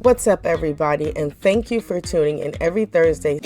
What's up, everybody, and thank you for tuning in every Thursday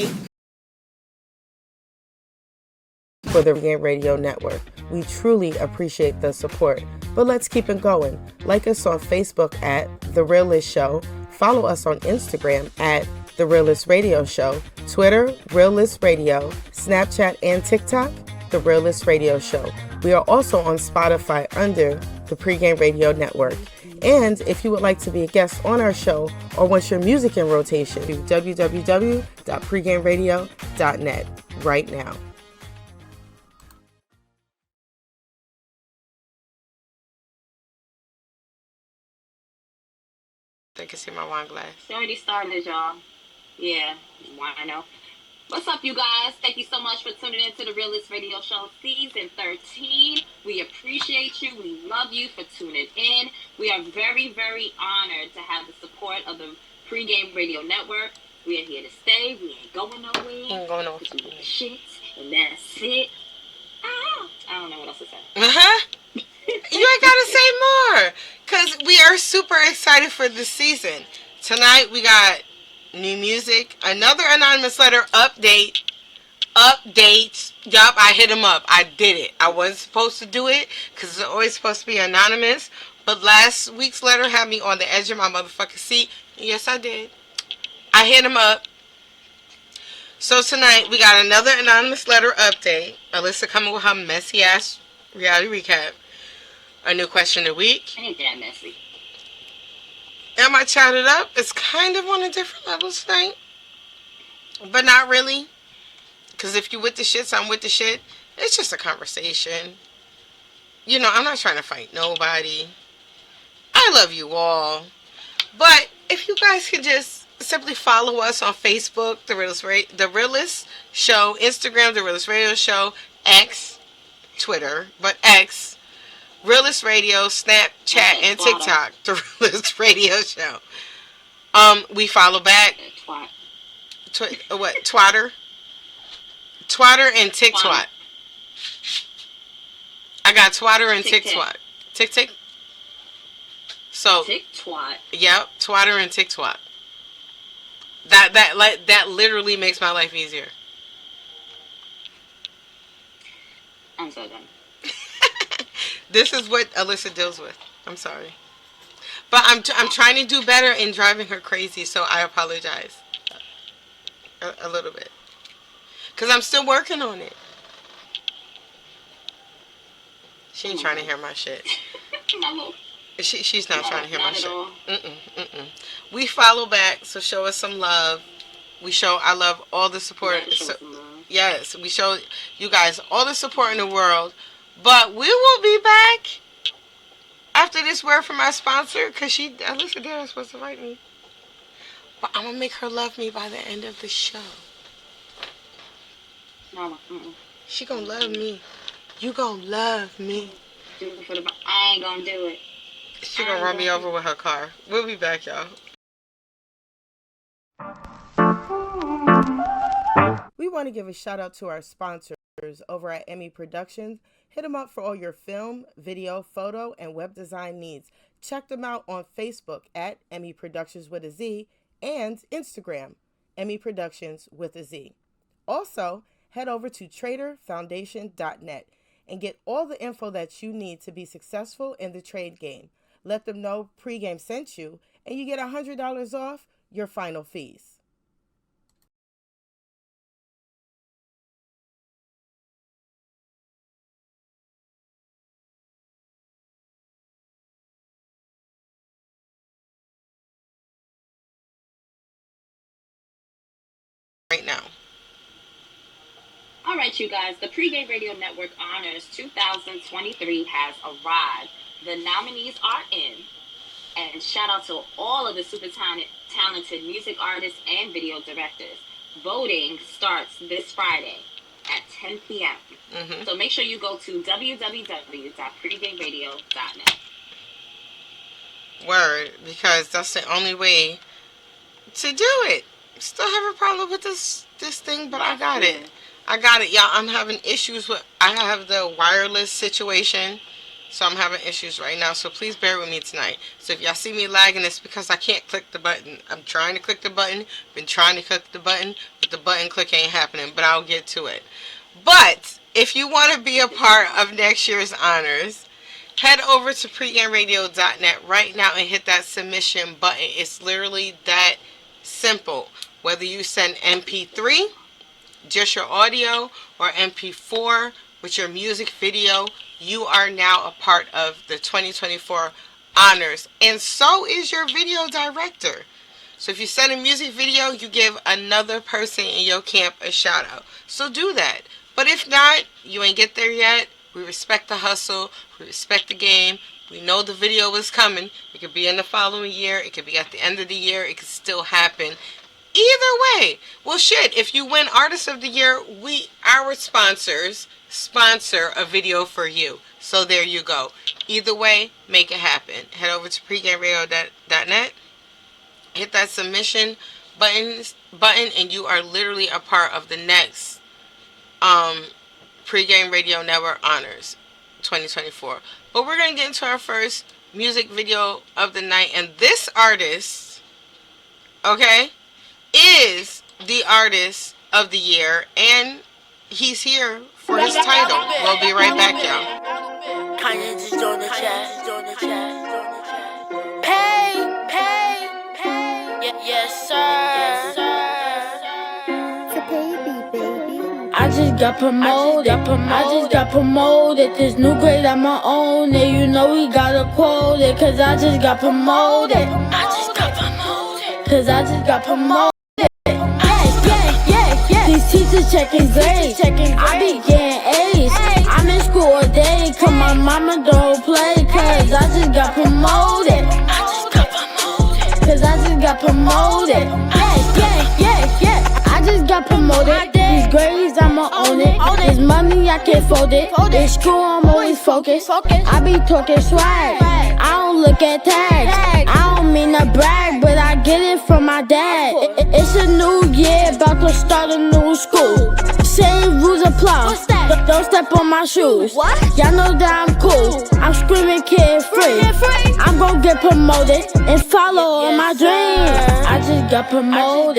for the Pregame Radio Network. We truly appreciate the support, but let's keep it going. Like us on Facebook at The Realist Show, follow us on Instagram at The Realist Radio Show, Twitter, Realist Radio, Snapchat, and TikTok, The Realist Radio Show. We are also on Spotify under the Pregame Radio Network. And if you would like to be a guest on our show or want your music in rotation, www.pregameradio.net right now. I can see my wine glass. She already started, y'all. Yeah, wino. What's up, you guys? Thank you so much for tuning in to the Realist Radio Show Season 13. We appreciate you. We love you for tuning in. We are very, very honored to have the support of the Pregame Radio Network. We are here to stay. We ain't going nowhere. Ain't going nowhere. We do the shit, and that's it. I don't know what else to say. You ain't gotta say more, because we are super excited for this season. Tonight we got new music, another anonymous letter update. Yup, I hit him up. I did it. I wasn't supposed to do it because it's always supposed to be anonymous. But last week's letter had me on the edge of my motherfucking seat. Yes, I did. I hit him up. So tonight we got another anonymous letter update. Alyssa coming with her messy ass reality recap. A new question of the week. Ain't that messy. Am I chatted up? It's kind of on a different level tonight. But not really. Because if you with the shits, I'm with the shit. It's just a conversation. You know, I'm not trying to fight nobody. I love you all. But if you guys could just simply follow us on Facebook, The Realist Show, Instagram, The Realist Radio Show, X, Twitter, but X, Realist Radio, Snapchat, and TikTok, The Realist Radio Show. We follow back. Twatter? Twatter and TikTok. I got Twatter and TikTok. Tick. So TikTok. Yep, Twatter and TikTok. That literally makes my life easier. I'm so done. This is what Alyssa deals with. I'm sorry. But I'm trying to do better in driving her crazy, so I apologize. A little bit. Because I'm still working on it. She ain't trying to hear my shit. She's not trying to hear my shit. We follow back, so show us some love. I love all the support. Yes, we show you guys all the support in the world. But we will be back after this word from our sponsor, because Alyssa Dare supposed to write me. But I'm going to make her love me by the end of the show. Mama, She going to love me. You going to love me. I ain't going to do it. She going to run me over with her car. We'll be back, y'all. We want to give a shout out to our sponsors over at Emmy Productions. Hit them up for all your film, video, photo, and web design needs. Check them out on Facebook at Emmy Productions with a Z and Instagram, Emmy Productions with a Z. Also, head over to traderfoundation.net and get all the info that you need to be successful in the trade game. Let them know Pregame sent you, and you get $100 off your final fees. Right now. All right, you guys. The Pregame Radio Network Honors 2023 has arrived. The nominees are in. And shout out to all of the super talented music artists and video directors. Voting starts this Friday at 10 p.m. So make sure you go to www.pregameradio.net. Word, because that's the only way to do it. Still have a problem with this thing, but I got it. Y'all. I'm having issues with. I have the wireless situation, So I'm having issues right now. So please bear with me tonight. So if y'all see me lagging, it's because I can't click the button. I'm trying to click the button. Been trying to click the button, but the button click ain't happening. But I'll get to it. But if you want to be a part of next year's honors, head over to pregameradio.net right now and hit that submission button. It's literally that simple. Whether you send MP3, just your audio, or MP4 with your music video, you are now a part of the 2024 honors. And so is your video director. So if you send a music video, you give another person in your camp a shout out. So do that. But if not, you ain't get there yet. We respect the hustle. We respect the game. We know the video is coming. It could be in the following year. It could be at the end of the year. It could still happen. Either way. Well, shit, if you win Artist of the Year, our sponsors sponsor a video for you. So there you go. Either way, make it happen. Head over to pregameradio.net. Hit that submission button, and you are literally a part of the next Pregame Radio Network Honors 2024. But we're going to get into our first music video of the night. And this artist, okay, is the Artist of the Year. And he's here for his title. We'll be right back, y'all. Kanye just doing the chat. Pay. Yes, sir. I just got promoted. This new grade on my own. And you know we gotta quote it. Cause I just got promoted. Yeah. These teachers checking grades. I be getting A's. I'm in school all day. Cause my mama don't play. Cause I just got promoted. Yeah. I just got promoted. These grades, I'ma own it. This money, I can't fold it. In school, I'm always focused. I be talking swag. I don't look at tags. I don't mean to brag, but I get it from my dad. It's a new year, about to start a new school. Same rules apply. Don't step on my shoes. Y'all know that I'm cool. I'm screaming kid free. I'm gon' get promoted and follow all my dreams. I just got promoted.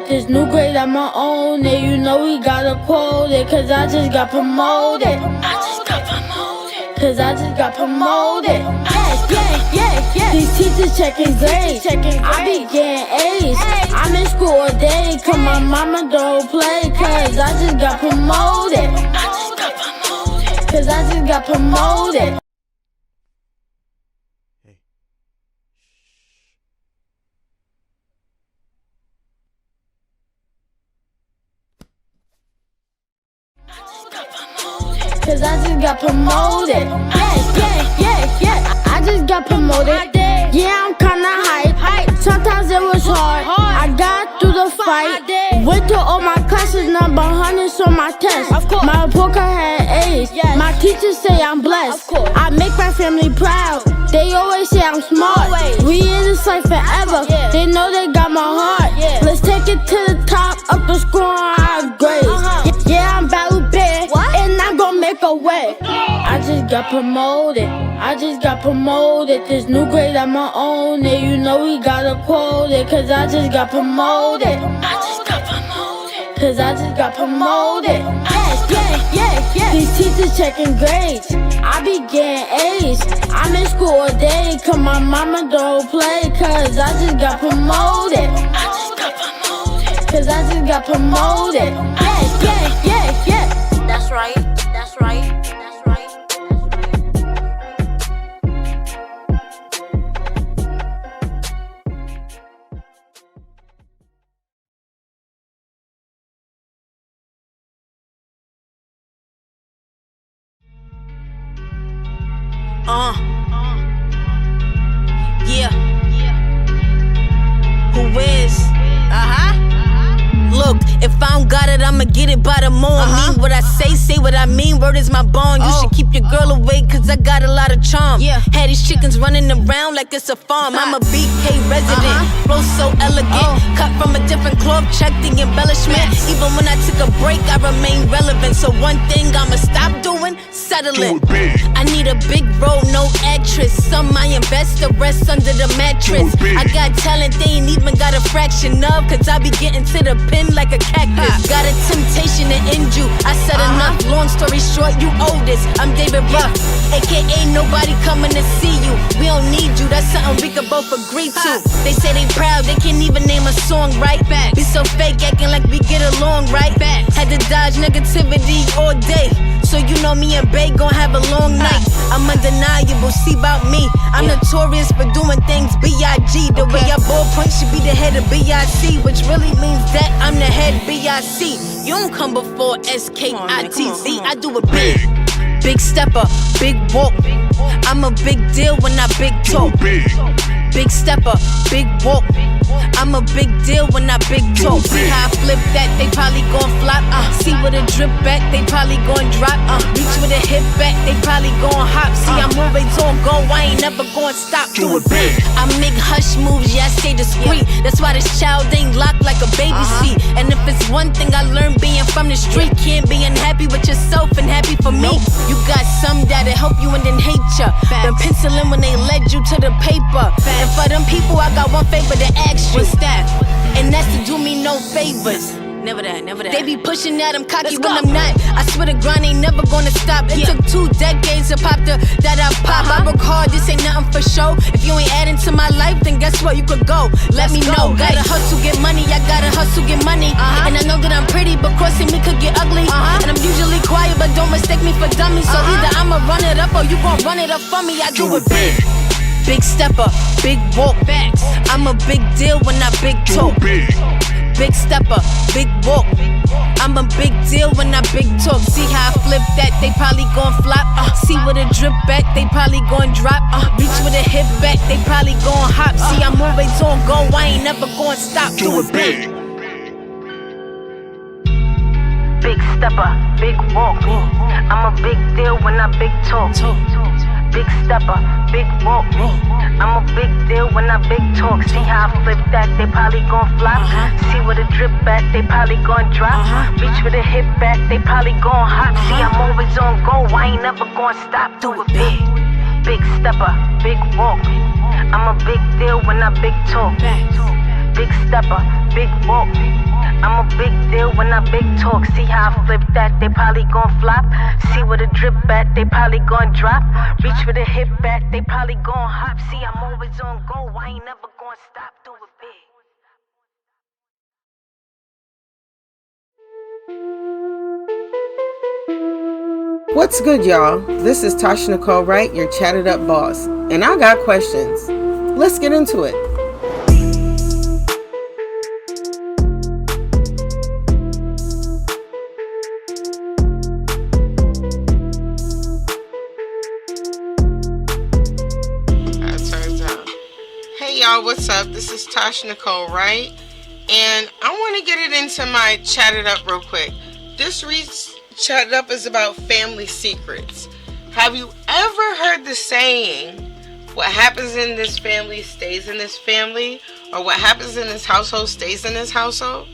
This new grade on my own. And you know we gotta quote it. Cause I just got promoted. Yeah. These teachers checking grades. I be getting A's. I'm in school all day. Cause my mama don't play. Cause I just got promoted. Hey. Cause I just got promoted. Yeah. I just got promoted. Yeah, I'm kinda hype. Sometimes it was hard. I got through the fight. Went to all my classes, number hundreds on my test. My report card had A's. My teachers say I'm blessed. I make my family proud. They always say I'm smart. We in this life forever. They know they got my heart. Let's take it to the top, up the score on our grades. Yeah, I'm battle bad, and I'm gon' make a way. I just got promoted. This new grade on my own. And you know we gotta quote it. Cause I just got promoted. Yeah. These teachers checking grades. I be getting A's. I'm in school all day. Cause my mama don't play. Cause I just got promoted. Yeah. That's right. Yeah. Who is? Look, if I don't got it, I'ma get it by the moon. Mean what I say what I mean. Word is my bond. You should keep your girl away, cause I got a lot of charm. Had these chickens running around like it's a farm. I'm a BK resident, flow so elegant. Cut from a different cloth, check the embellishment. Even when I took a break, I remain relevant. So one thing I'ma stop doing, settle settling. I need a big role, no actress. Some I invest, the rest under the mattress. I got talent they ain't even got a fraction of, cause I be getting to the pin like a cactus. Got a temptation to end you, I said enough. Long story short, you owe this. I'm David Ruff, aka nobody coming to see you. We don't need you, that's something we could both agree to. They say they proud, they can't even name a song right. Be so fake, acting like we get along right. Had to dodge negativity all day, so you know me and Bae gon' have a long night. I'm undeniable, see about me. I'm notorious for doing things B.I.G. The way I ballpoint should be the head of B.I.C., which really means that I'm the head B.I.C. You don't come before S.K.I.T.Z. I do it big. Big stepper, big walk. I'm a big deal when I big talk. Big stepper, big walk. I'm a big deal when I big talk. See how I flip that, they probably gon' flop. See with a drip back, they probably gon' drop. Reach with a hip back, they probably gon' hop. See I'm always on go, I ain't never gon' stop. Do it big. I make hush moves, yeah I stay discreet. That's why this child ain't locked like a baby seat. And if it's one thing I learned being from the street, can't be unhappy with yourself and happy for me. You got some that'll help you and then hate ya. Been penciling when they led you to the paper. And for them people, I got one favor to ask you. What's that? And that's to do me no favors. Never that, never that. They be pushing that I'm cocky when I'm not. I swear the grind ain't never gonna stop. It took 2 decades to pop the that I pop. I work hard, this ain't nothing for show. If you ain't adding to my life, then guess what? You could go. Let me know. Gotta hustle, get money. I gotta hustle, get money. And I know that I'm pretty, but crossing me could get ugly. And I'm usually quiet, but don't mistake me for dummy. So either I'ma run it up or you gon' run it up for me. I do it big. Big stepper, big walk. I'm a big deal when I big talk. Big stepper, big walk. I'm a big deal when I big talk. See how I flip that, they probably gon' flop. See with a drip back, they probably gon' drop. Reach with a hip back, they probably gon' hop. See I'm always on go, I ain't never gon' stop. Do it big. Big stepper, big walk. I'm a big deal when I big talk. Big stepper, big walk. I'm a big deal when I big talk. See how I flip that, they probably gon' flop. See with a drip back, they probably gon' drop. Reach with a hip back, they probably gon' hop. See I'm always on go, I ain't never gon' stop. Do it big. Big stepper, big walk. I'm a big deal when I big talk. Big stepper, big walk. I'm a big deal when I big talk. See how I flip that, they probably gon' flop. See with a drip back, they probably gon' drop. Reach with a hip back, they probably gon' hop. See I'm always on go, I ain't never gon' stop. Do it big. What's good, y'all? This is Tasha Nicole Wright, your chatted up boss. And I got questions. Let's get into it. Hey y'all, what's up? This is Tasha Nicole Wright. And I want to get it into my chatted up real quick. This week's chatted up is about family secrets. Have you ever heard the saying, what happens in this family stays in this family, or what happens in this household stays in this household?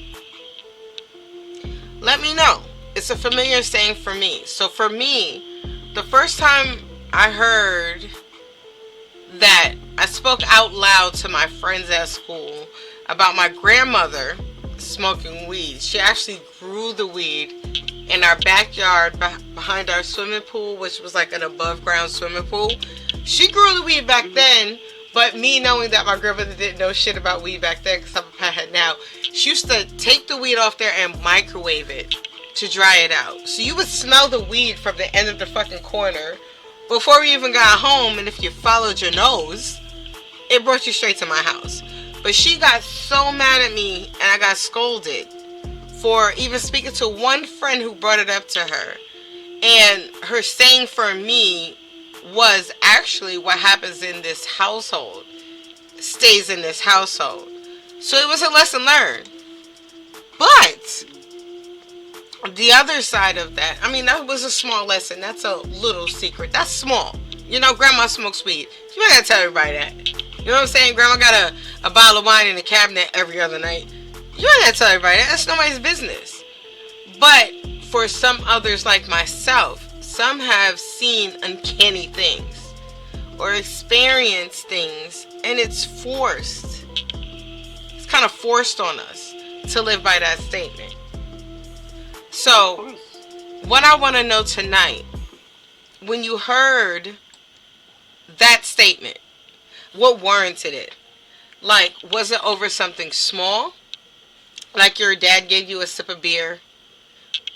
Let me know. It's a familiar saying for me. So for me, the first time I heard that, I spoke out loud to my friends at school about my grandmother smoking weed. She actually grew the weed in our backyard behind our swimming pool, which was like an above ground swimming pool. She grew the weed back then, but me knowing that my grandmother didn't know shit about weed back then because I'm a pothead now, she used to take the weed off there and microwave it to dry it out. So you would smell the weed from the end of the fucking corner before we even got home, and if you followed your nose, it brought you straight to my house. But she got so mad at me, and I got scolded for even speaking to one friend who brought it up to her. And her saying for me was, actually, what happens in this household stays in this household. So it was a lesson learned. But the other side of that, I mean, that was a small lesson. That's a little secret. That's small. You know, grandma smokes weed. You ain't gotta tell everybody that. You know what I'm saying? Grandma got a bottle of wine in the cabinet every other night. You ain't gotta tell everybody that. That's nobody's business. But for some others like myself, some have seen uncanny things or experienced things, and it's forced. It's kind of forced on us to live by that statement. So, what I want to know tonight, when you heard that statement, what warranted it? Like, was it over something small? Like your dad gave you a sip of beer.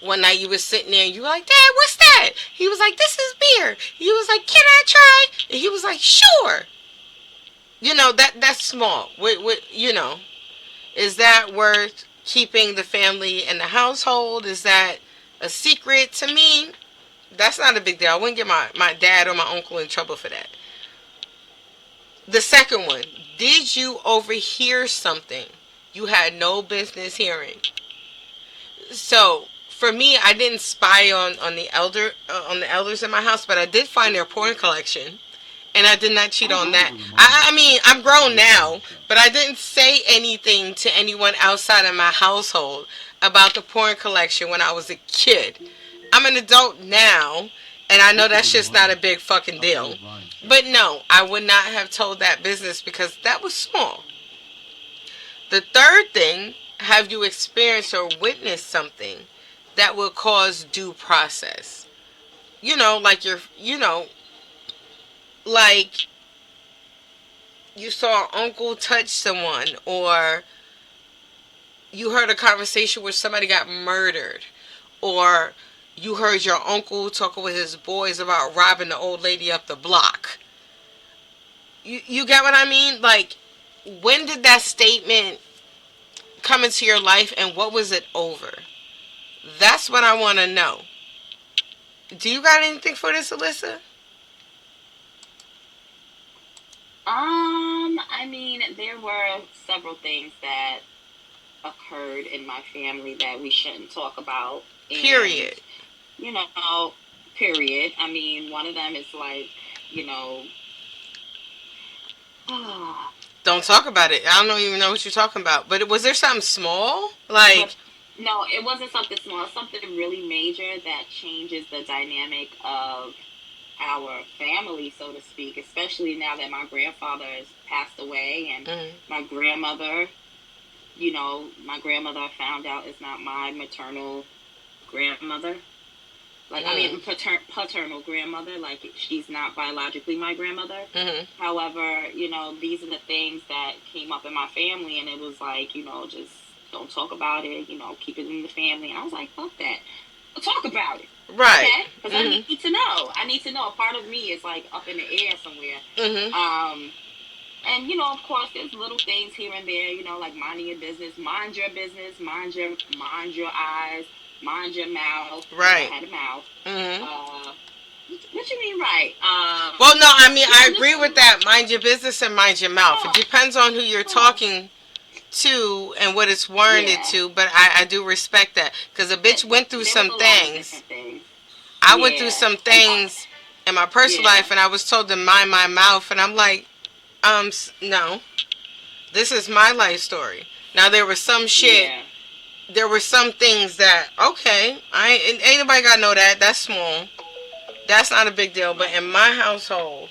One night you was sitting there and you were like, Dad, what's that? He was like, this is beer. He was like, can I try? And he was like, sure. That's small. Is that worth keeping the family and the household? Is that a secret? To me, that's not a big deal. I wouldn't get my dad or my uncle in trouble for that. The second one, did you overhear something you had no business hearing? So for me, I didn't spy on the elders in my house, but I did find their porn collection, and I did not cheat on that. I mean, I'm grown now, but I didn't say anything to anyone outside of my household about the porn collection when I was a kid. I'm an adult now, and I know that's just not a big fucking deal. But no, I would not have told that business because that was small. The third thing, have you experienced or witnessed something that will cause due process? Like you saw an uncle touch someone, or you heard a conversation where somebody got murdered, or you heard your uncle talking with his boys about robbing the old lady up the block. You get what I mean? Like, when did that statement come into your life, and what was it over? That's what I want to know. Do you got anything for this, Alyssa? I mean, there were several things that occurred in my family that we shouldn't talk about. And, period. Period. I mean, one of them is like, don't talk about it. I don't even know what you're talking about. But was there something small? Like, no, it wasn't something small. It's something really major that changes the dynamic of our family, so to speak, especially now that my grandfather has passed away, and my grandmother, I found out is not my maternal grandmother. Like, I mean, paternal grandmother. Like, she's not biologically my grandmother. However, these are the things that came up in my family, and it was like, just don't talk about it, keep it in the family. And I was like, fuck that. Talk about it. Right. Okay? Because I need to know. A part of me is, like, up in the air somewhere. And, of course, there's little things here and there, like minding your business. Mind your business. Mind your eyes. Mind your mouth. Right. I had a mouth. What you mean, right? Well, no, I mean, I agree with that. Mind your business and mind your mouth. It depends on who you're talking to and what it's warranted to, but I do respect that. Because a bitch went through some things. I went through some things in my personal life, and I was told to mind my mouth, and I'm like, no. This is my life story. Now, there was some shit. Yeah. There were some things that, okay, ain't nobody got to know that. That's small. That's not a big deal. But in my household,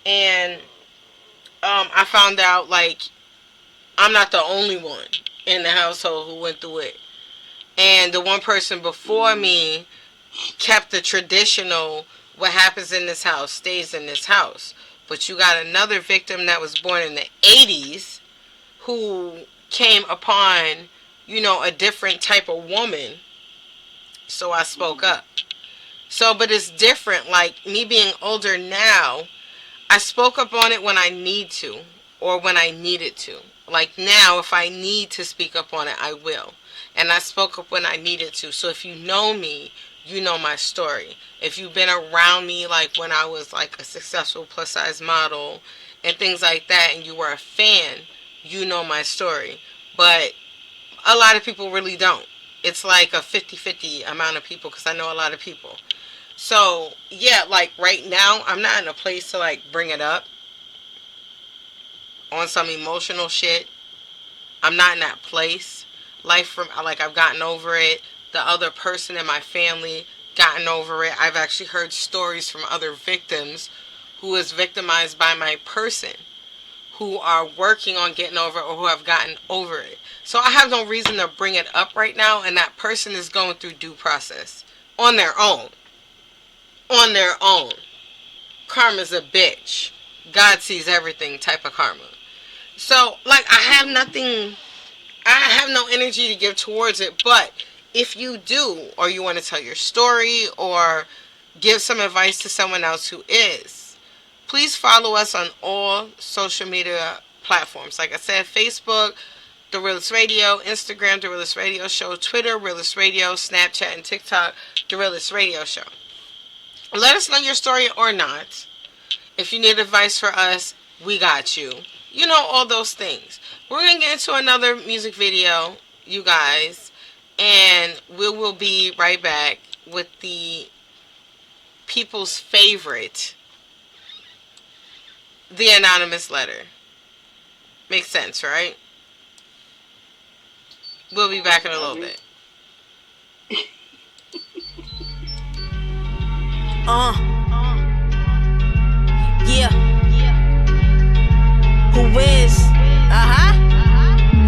and I found out, like, I'm not the only one in the household who went through it. And the one person before me kept the traditional, what happens in this house stays in this house. But you got another victim that was born in the 80s who came upon, a different type of woman. So I spoke up. So, but it's different. Like, me being older now, I spoke up on it when I need to, or when I needed to. Like, now, if I need to speak up on it, I will. And I spoke up when I needed to. So if you know me, you know my story. If you've been around me, like when I was like a successful plus size model and things like that, and you were a fan, you know my story. But a lot of people really don't. It's like a 50-50 amount of people, because I know a lot of people. So, yeah, like right now, I'm not in a place to like bring it up on some emotional shit. I'm not in that place. I've gotten over it. The other person in my family gotten over it. I've actually heard stories from other victims who was victimized by my person, who are working on getting over it or who have gotten over it. So I have no reason to bring it up right now, and that person is going through due process on their own. On their own. Karma's a bitch. God sees everything type of karma. So, like, I have no energy to give towards it, but if you do, or you want to tell your story, or give some advice to someone else who is, please follow us on all social media platforms. Like I said, Facebook, The Realest Radio, Instagram, The Realest Radio Show, Twitter, Realest Radio, Snapchat, and TikTok, The Realest Radio Show. Let us know your story or not. If you need advice for us, we got you. You know, all those things. We're going to get into another music video, you guys, and we will be right back with the people's favorite, the anonymous letter. Makes sense, right? We'll be back in a little bit. Yeah. Who is?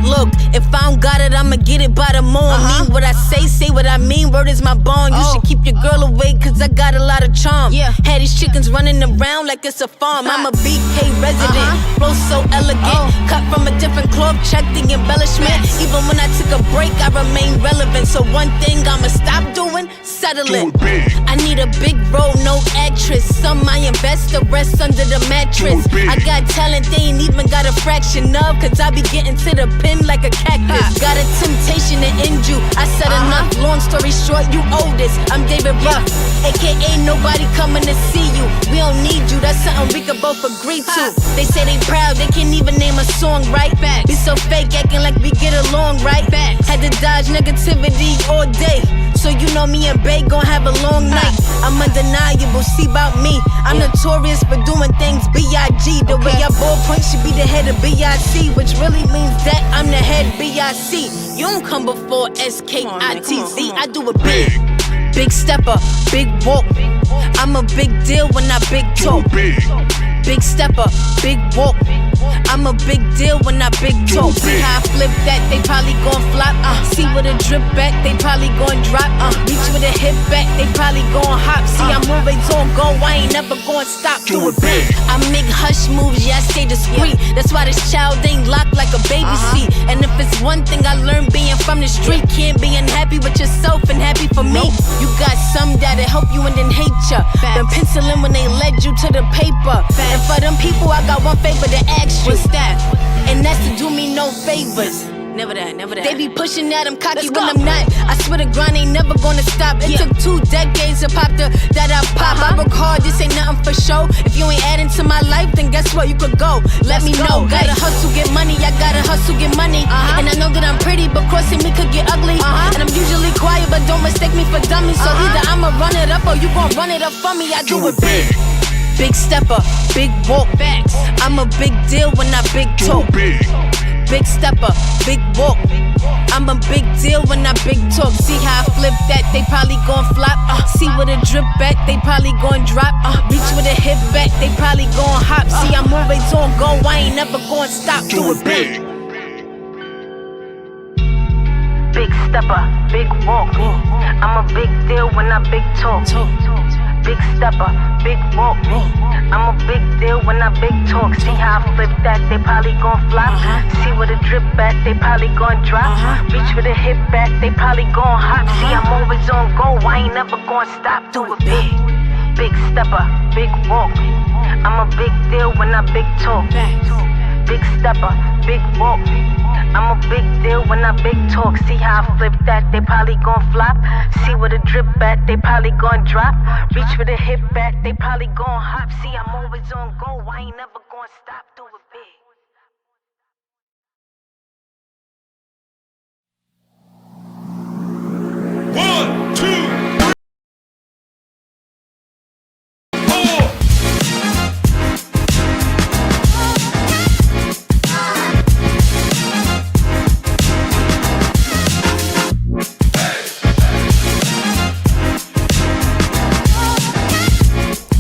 Look, if I don't got it, I'ma get it by the morn. Mean what I say what I mean. Word is my bond. You should keep your girl away, cause I got a lot of charm. Had these chickens running around like it's a farm. I'm a BK resident, flow so elegant. Cut from a different cloth, check the embellishment. Even when I took a break, I remain relevant. So one thing I'ma stop doing, settling. I need a big role, no actress. Some I invest, the rest under the mattress. I got talent, they ain't even got a fraction of, cause I be getting to the pin like a cactus. Got a temptation to end you. I said enough, long story short, you owe this. I'm David Ruff, aka nobody coming to see you. We don't need you, that's something we could both agree to. They say they proud, they can't even name a song, right? Be so fake, acting like we get along, right? Had to dodge negativity all day, so you know me and Bae gon' have a long night. I'm undeniable, see about me. I'm notorious for doing things B.I.G. The way I ballpoint should be the head of B.I.C., which really means that I'm the head B.I.C. You don't come before S.K.I.T.Z. I do it big. Big stepper, big walk. I'm a big deal when I big talk. Big stepper, big walk. I'm a big deal when I big talk. See how I flip that, they probably gon' flop. See with a drip back, they probably gon' drop. Reach with a hip back, they probably gon' hop. See I'm always on go, I ain't never gon' stop. Do it big. I make hush moves, yeah I stay discreet. That's why this child ain't locked like a baby seat. And if it's one thing I learned being from the street, can't be unhappy with yourself and happy for me. You got some that'll help you and then hate ya. Been penciling when they led you to the paper. And for them people, I got one favor to ask you. What's that? And that's to do me no favors. Never that, never that. They be pushing that I'm cocky when I'm not. I swear the grind ain't never gonna stop. It took 2 decades to pop that I pop. I work hard, this ain't nothing for show. If you ain't adding to my life, then guess what? You could go. Let me know. Gotta hustle, get money. I gotta hustle, get money. And I know that I'm pretty, but crossing me could get ugly. And I'm usually quiet, but don't mistake me for dummy. So either I'ma run it up or you gon' run it up for me. I do it big. Big stepper, big walk. I'm a big deal when I big talk. Big stepper, big walk. I'm a big deal when I big talk. See how I flip that, they probably gon' flop. See with a drip back, they probably gon' drop. Reach with a hip back, they probably gon' hop. See I'm always on go, I ain't never gon' stop. Do it big. Big stepper, big walk. I'm a big deal when I big talk. Big stepper, big walk. I'm a big deal when I big talk. See how I flip that, they probably gon' flop. See with a drip back, they probably gon' drop. Reach with a hip back, they probably gon' hop. See I'm always on go, I ain't never gon' stop. Do it big. Big stepper, big walk. I'm a big deal when I big talk. Big stepper, big walk. I'm a big deal when I big talk. See how I flip that, they probably gon' flop. See with a drip back, they probably gon' drop. Reach with a hip back, they probably gon' hop. See I'm always on go, I ain't never gon' stop. Do it big. One, two.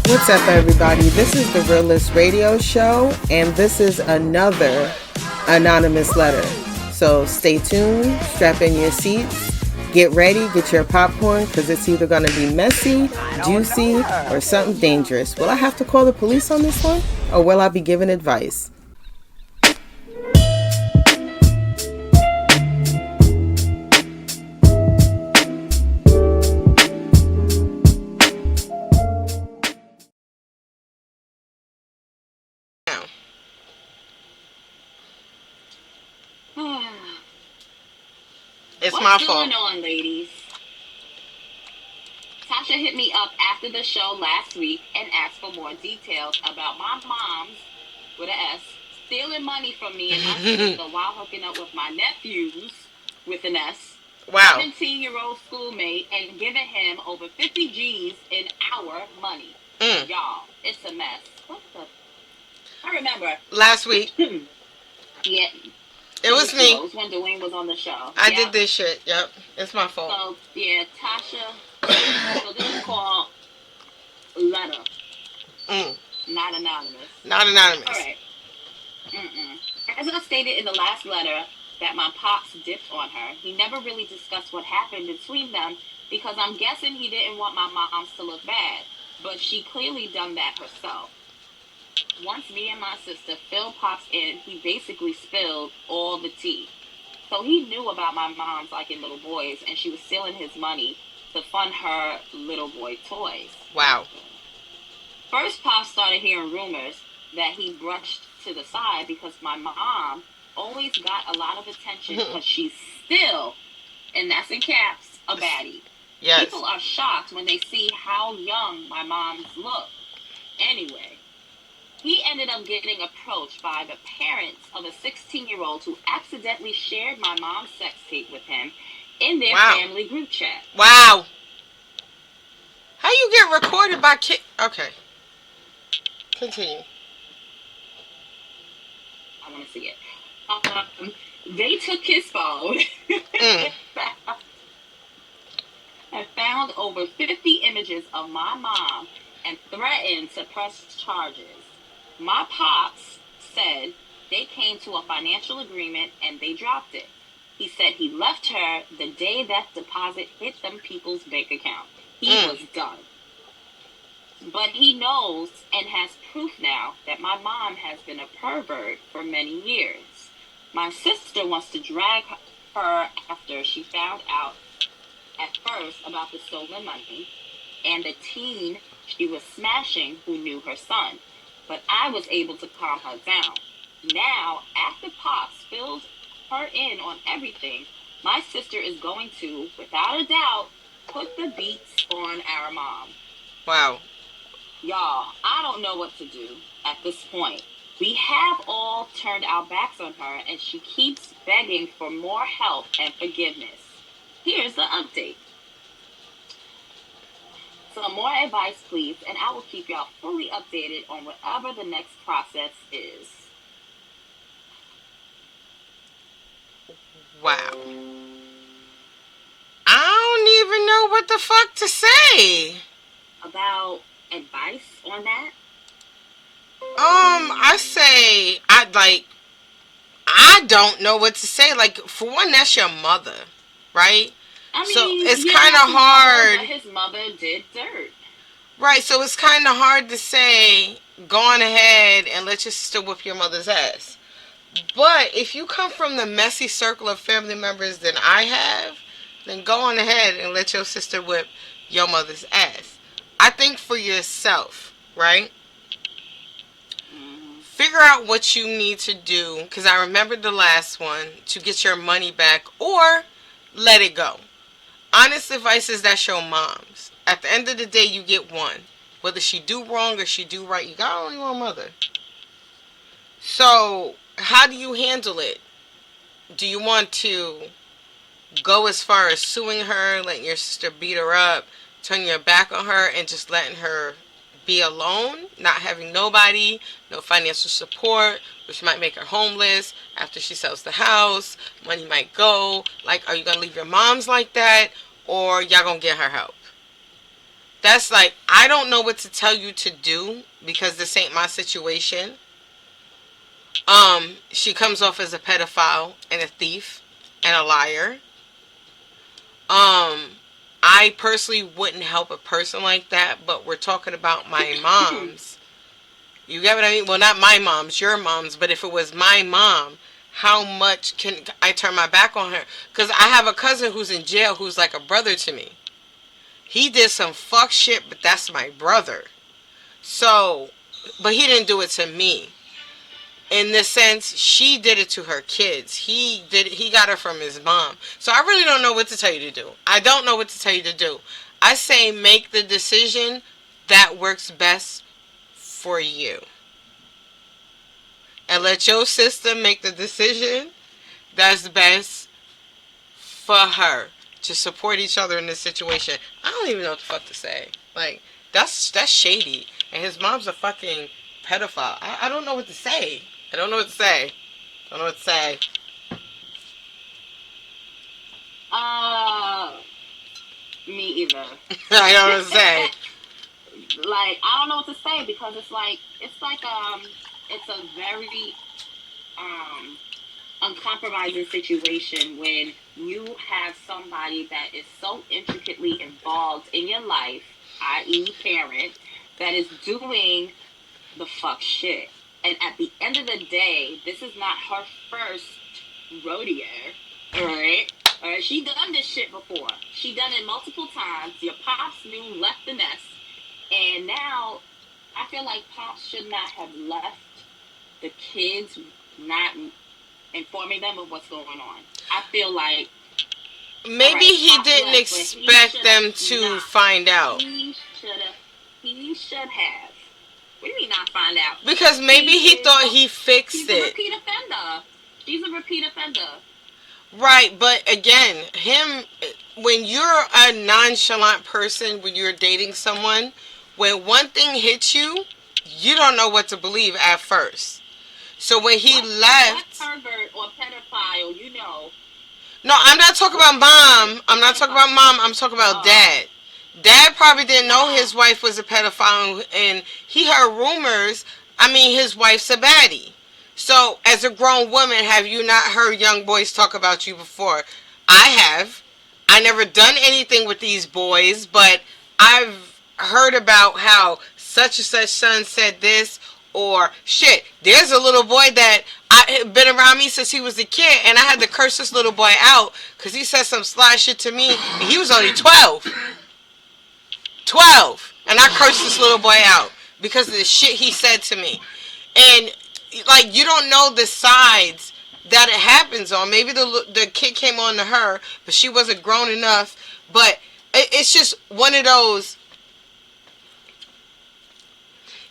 What's up, everybody? This is the Realist Radio Show, and this is another anonymous letter. So stay tuned, strap in your seats, get ready, get your popcorn, because it's either going to be messy, juicy, or something dangerous. Will I have to call the police on this one, or will I be giving advice? It's What's my fault. going on, ladies? Tasha hit me up after the show last week and asked for more details about my mom's, with an S, stealing money from me and my sister while hooking up with my nephews, with an S, Wow. 17-year-old schoolmate, and giving him over 50 G's in our money. Y'all, it's a mess. What the? I remember. Last week. Yeah. It was me. It was when Dwayne was on the show. I did this shit. Yep. It's my fault. So, yeah, Tasha. So this is called letter. Not anonymous. Not anonymous. All right. As I stated in the last letter that my pops dipped on her, he never really discussed what happened between them because I'm guessing he didn't want my moms to look bad. But she clearly done that herself. Once me and my sister Phil pops in, he basically spilled all the tea. So he knew about my mom's liking little boys, and she was stealing his money to fund her little boy toys. Wow. First, Pops started hearing rumors that he brushed to the side because my mom always got a lot of attention because she's still, and that's in caps, a baddie. Yes. People are shocked when they see how young my moms look. Anyway, he ended up getting approached by the parents of a 16-year-old who accidentally shared my mom's sex tape with him in their family group chat. Wow. How you get recorded by kid? Okay. Continue. I want to see it. They took his phone and found over 50 images of my mom and threatened to press charges. My pops said they came to a financial agreement and they dropped it. He said he left her the day that deposit hit them people's bank account. He was done. But he knows and has proof now that my mom has been a pervert for many years. My sister wants to drag her after she found out at first about the stolen money and the teen she was smashing who knew her son. But I was able to calm her down. Now, after Pops filled her in on everything, my sister is going to, without a doubt, put the beats on our mom. Wow. Y'all, I don't know what to do at this point. We have all turned our backs on her, and she keeps begging for more help and forgiveness. Here's the update. Some more advice, please, and I will keep y'all fully updated on whatever the next process is. Wow. I don't even know what the fuck to say. About advice on that? I say, I don't know what to say. Like, for one, that's your mother, right? I mean, so it's yeah, kind of hard. But his mother did dirt. Right, so it's kind of hard to say, go on ahead and let your sister whip your mother's ass. But if you come from the messy circle of family members that I have, then go on ahead and let your sister whip your mother's ass. I think for yourself, right? Figure out what you need to do, because I remembered the last one, to get your money back, or let it go. Honest advice is that's your mom's. At the end of the day, you get one. Whether she do wrong or she do right, you got only one mother. So, how do you handle it? Do you want to go as far as suing her, letting your sister beat her up, turning your back on her, and just letting her be alone, not having nobody, no financial support, which might make her homeless after she sells the house, money might go? Like, are you going to leave your moms like that, or y'all going to get her help? That's like, I don't know what to tell you to do because this ain't my situation. She comes off as a pedophile and a thief and a liar. Um, I personally wouldn't help a person like that, but we're talking about my mom's. You get what I mean? Well, not my mom's, your mom's, but if it was my mom, how much can I turn my back on her? Because I have a cousin who's in jail who's like a brother to me. He did some fuck shit, but that's my brother. So, but he didn't do it to me. In the sense, she did it to her kids. He got her from his mom. So I really don't know what to tell you to do. I don't know what to tell you to do. I say make the decision that works best for you. And let your sister make the decision that's best for her, to support each other in this situation. I don't even know what the fuck to say. Like, that's shady. And his mom's a fucking pedophile. I don't know what to say. I don't know what to say. I don't know what to say. Me either. I don't know what to say. Like, I don't know what to say because it's a very uncompromising situation when you have somebody that is so intricately involved in your life, i.e. parent, that is doing the fuck shit. And at the end of the day, this is not her first rodeo, alright? Alright, she done this shit before. She done it multiple times. Your pops knew, left the nest. And now, I feel like pops should not have left the kids, not informing them of what's going on. I feel like maybe he didn't expect them to find out. He should have. What do you mean not find out? Because maybe he thought he fixed it. She's a repeat offender. She's a repeat offender. Right, but again, when you're a nonchalant person, when you're dating someone, when one thing hits you, you don't know what to believe at first. So when he left... What pervert or pedophile, you know... No, I'm not talking about mom. I'm not talking about mom. I'm talking about dad. Dad probably didn't know his wife was a pedophile, and he heard rumors. I mean, his wife's a baddie. So, as a grown woman, have you not heard young boys talk about you before? I have. I never done anything with these boys, but I've heard about how such and such son said this, or shit, there's a little boy that had been around me since he was a kid, and I had to curse this little boy out because he said some sly shit to me, and he was only 12. 12. And I cursed this little boy out because of the shit he said to me. And, like, you don't know the sides that it happens on. Maybe the kid came on to her, but she wasn't grown enough. But it's just one of those.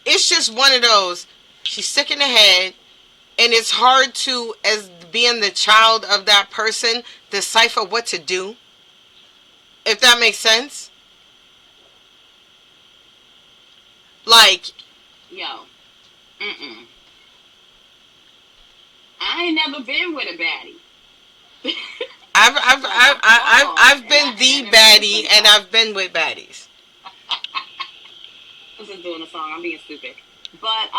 It's just one of those. She's sick in the head. And it's hard to, as being the child of that person, decipher what to do. If that makes sense. Like, yo, I ain't never been with a baddie. I've been the baddie, and I've been with baddies. I'm just doing a song. I'm being stupid. But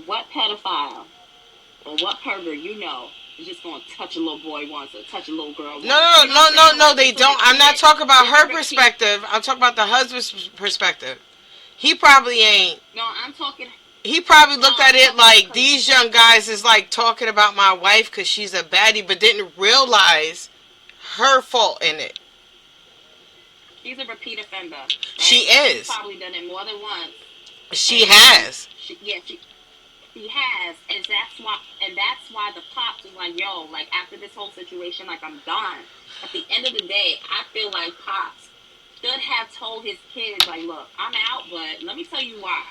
what pedophile or what pervert you know is just gonna touch a little boy once or touch a little girl once? No, they don't. I'm not talking about her perspective. I'm talking about the husband's perspective. He probably ain't. No, I'm talking. He probably looked at it like these young guys is like talking about my wife because she's a baddie, but didn't realize her fault in it. She's a repeat offender. Right? She is. She's probably done it more than once. She has. She has, and that's why the pops was like, yo, like after this whole situation, like I'm done. At the end of the day, I feel like pops should have told his kids, like, look, I'm out, but let me tell you why.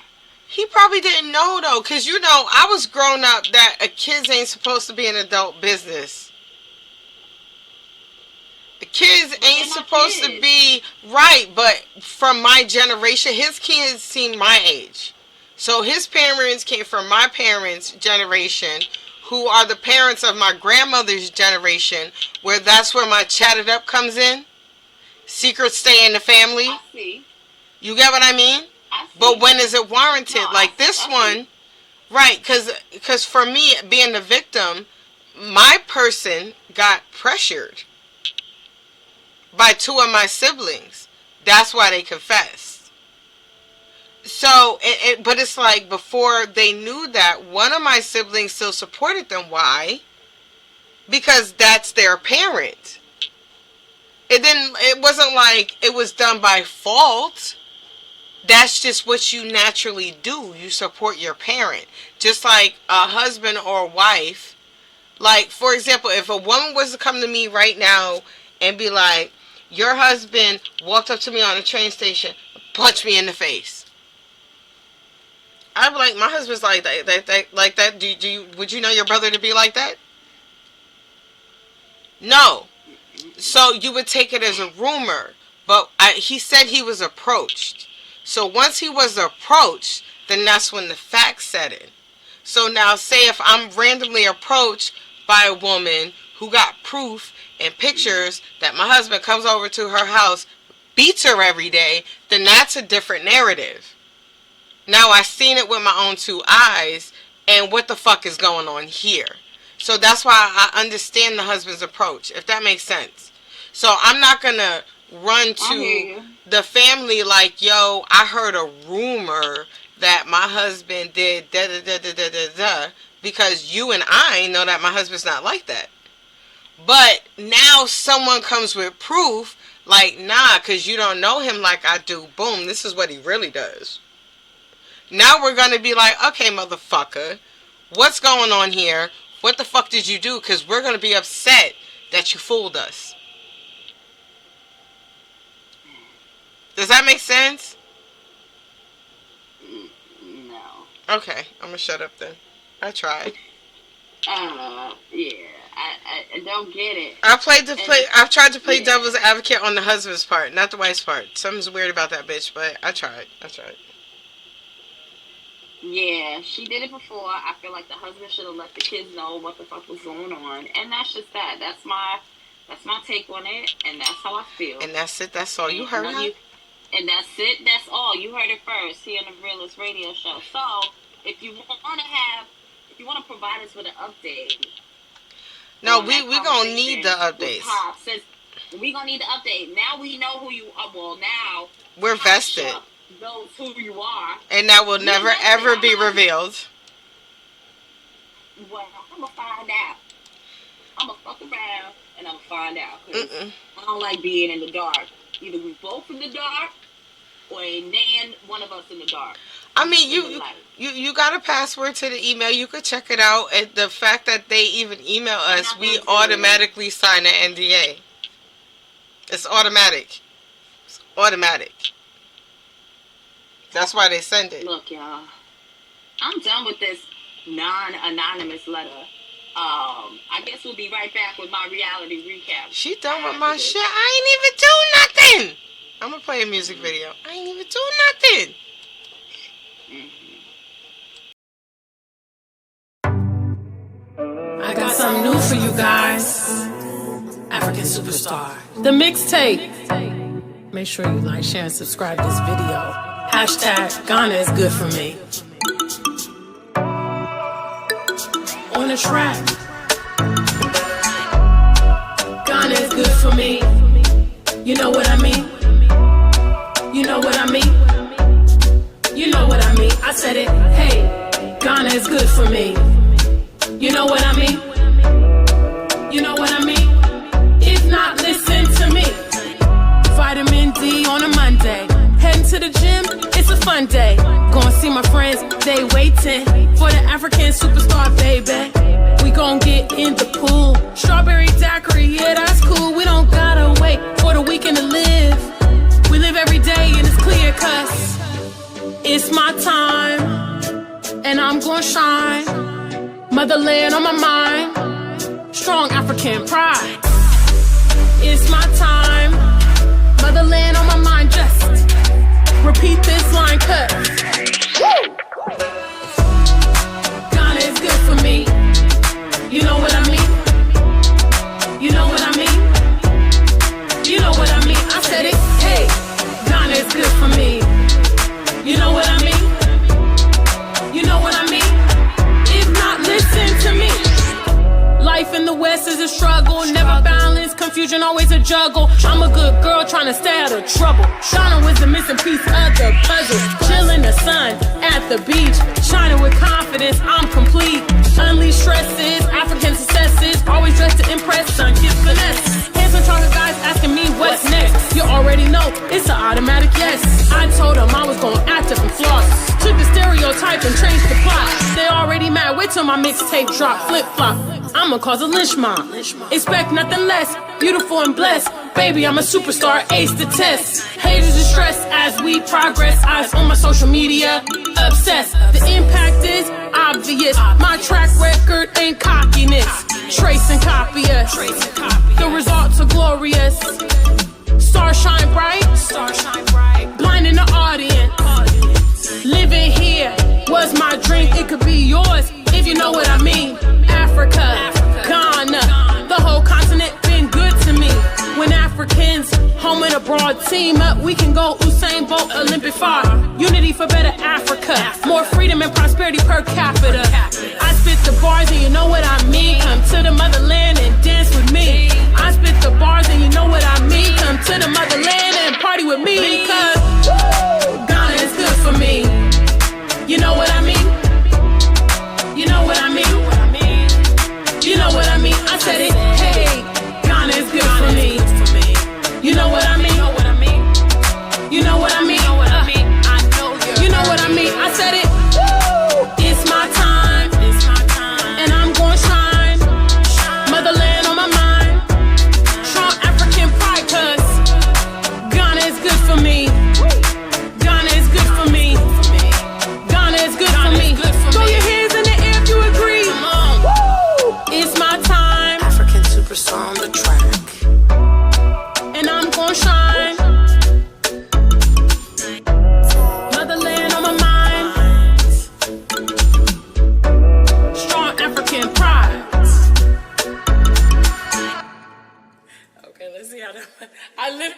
He probably didn't know, though, because, you know, I was grown up that a kids ain't supposed to be an adult business. The kids ain't supposed to be, right, but from my generation, his kids seem my age. So his parents came from my parents' generation, who are the parents of my grandmother's generation, where that's where my chatted up comes in. secrets stay in the family. I see. You get what I mean? I see. But when is it warranted? No, like this one, right? Because for me, being the victim, my person got pressured by two of my siblings. That's why they confessed. So, but it's like before they knew that, one of my siblings still supported them. Why? Because that's their parent. It wasn't like it was done by fault. That's just what you naturally do. You support your parent. Just like a husband or wife. Like, for example, if a woman was to come to me right now and be like, your husband walked up to me on a train station, punched me in the face. I'd be like, my husband's like that. Like that. Would you know your brother to be like that? No. So you would take it as a rumor. But he said he was approached. So once he was approached, then that's when the facts set in. So now say if I'm randomly approached by a woman who got proof and pictures that my husband comes over to her house, beats her every day, then that's a different narrative. Now I seen it with my own two eyes, and what the fuck is going on here? So that's why I understand the husband's approach, if that makes sense. So I'm not going to run to the family like, yo, I heard a rumor that my husband did da-da-da-da-da-da-da, because you and I know that my husband's not like that. But now someone comes with proof, like, nah, because you don't know him like I do. Boom, this is what he really does. Now we're going to be like, okay, motherfucker, what's going on here? What the fuck did you do? Because we're going to be upset that you fooled us. Does that make sense? No. Okay, I'm going to shut up then. I tried. Yeah. I don't get it. I've tried to play devil's advocate on the husband's part, not the wife's part. Something's weird about that bitch, but I tried. Yeah, she did it before. I feel like the husband should have let the kids know what the fuck was going on, and that's just that. That's my take on it, and that's how I feel. And that's it. That's all you heard. And that's it. That's all you heard it first here on the Realist Radio Show. So if you want to provide us with an update. No, we gonna need the updates. Pop, since we gonna need the update. Now we know who you are. Well, now we're vested. Knows who you are, and that will never ever be revealed. Well, I'm gonna find out. I'm gonna fuck around and I'm gonna find out. Cause I don't like being in the dark. Either we both in the dark, or ain't one of us in the dark. I mean, you got a password to the email. You could check it out. And the fact that they even email us, we automatically sign an NDA. It's automatic. It's automatic. That's why they send it. Look, y'all. I'm done with this non-anonymous letter. I guess we'll be right back with my reality recap. She done with my shit. I ain't even do nothing. I'm gonna play a music video. I ain't even do nothing. I got something new for you guys. African Superstar. The mixtape. Make sure you like, share, and subscribe to this video. Hashtag Ghana is good for me. On the track. Ghana is good for me. You know what I mean? You know what I mean? You know what I mean? I said it. Hey, Ghana is good for me. You know what I mean? You know what I mean? If not, listen to me. Vitamin D on a Monday. Heading to the gym, it's a fun day. Gonna see my friends, they waiting for the African Superstar, baby. We gon' get in the pool. Strawberry daiquiri, yeah, that's cool. We don't gotta wait for the weekend to live. We live every day and it's clear, cause it's my time and I'm gonna shine. Motherland on my mind, strong African pride. It's my time, motherland on my mind. Just repeat this line, cut. Ghana is good for me. You know what I mean? You know what I mean? You know what I mean? I said confusion, always a juggle. I'm a good girl trying to stay out of trouble. Shauna was the missing piece of the puzzle. Chill in the sun, at the beach, shining with confidence, I'm complete. Unleash stresses, African successes, always dressed to impress, sun-kissed finesse. Handsome chocolate guys asking me what's next. You already know, it's an automatic yes. I told them I was gon' act up and floss. Took the stereotype and changed the plot. They already mad, wait till my mixtape drop. Flip-flop, I'ma cause a lynch mob. Expect nothing less, beautiful and blessed. Baby, I'm a superstar, ace the test. Haters are stressed as we progress. Eyes on my social media, obsessed. The impact is obvious. My track record ain't cockiness. Trace and copy us. The results are glorious. Stars shine bright, blinding the audience. Living here was my dream. It could be yours if you know what I mean. Africa, Ghana, the whole continent been good to me. When Africans, home and abroad, team up, we can go Usain Bolt, Olympic fire. Unity for better Africa, more freedom and prosperity per capita. I spit the bars and you know what I mean. Come to the motherland and dance with me. I spit the bars and you know what I mean. Come to the motherland and party with me. Cause Ghana is good for me. You know what I mean? You know what I mean? You know what I mean? I said it, hey, Ghana is good for me. You know what I mean? You know what I mean? You know what I mean? You know what I mean? I said it, it's my time, and I'm gonna shine. Motherland on my mind, strong African pride, cause Ghana is good for me. Ghana is good for me. Ghana is good for me. Throw your hands in the air if you agree. It's my time. African superstar on the track. And I'm gon' shine. Motherland on my mind. Strong African pride. Okay, let's see how that went. I live.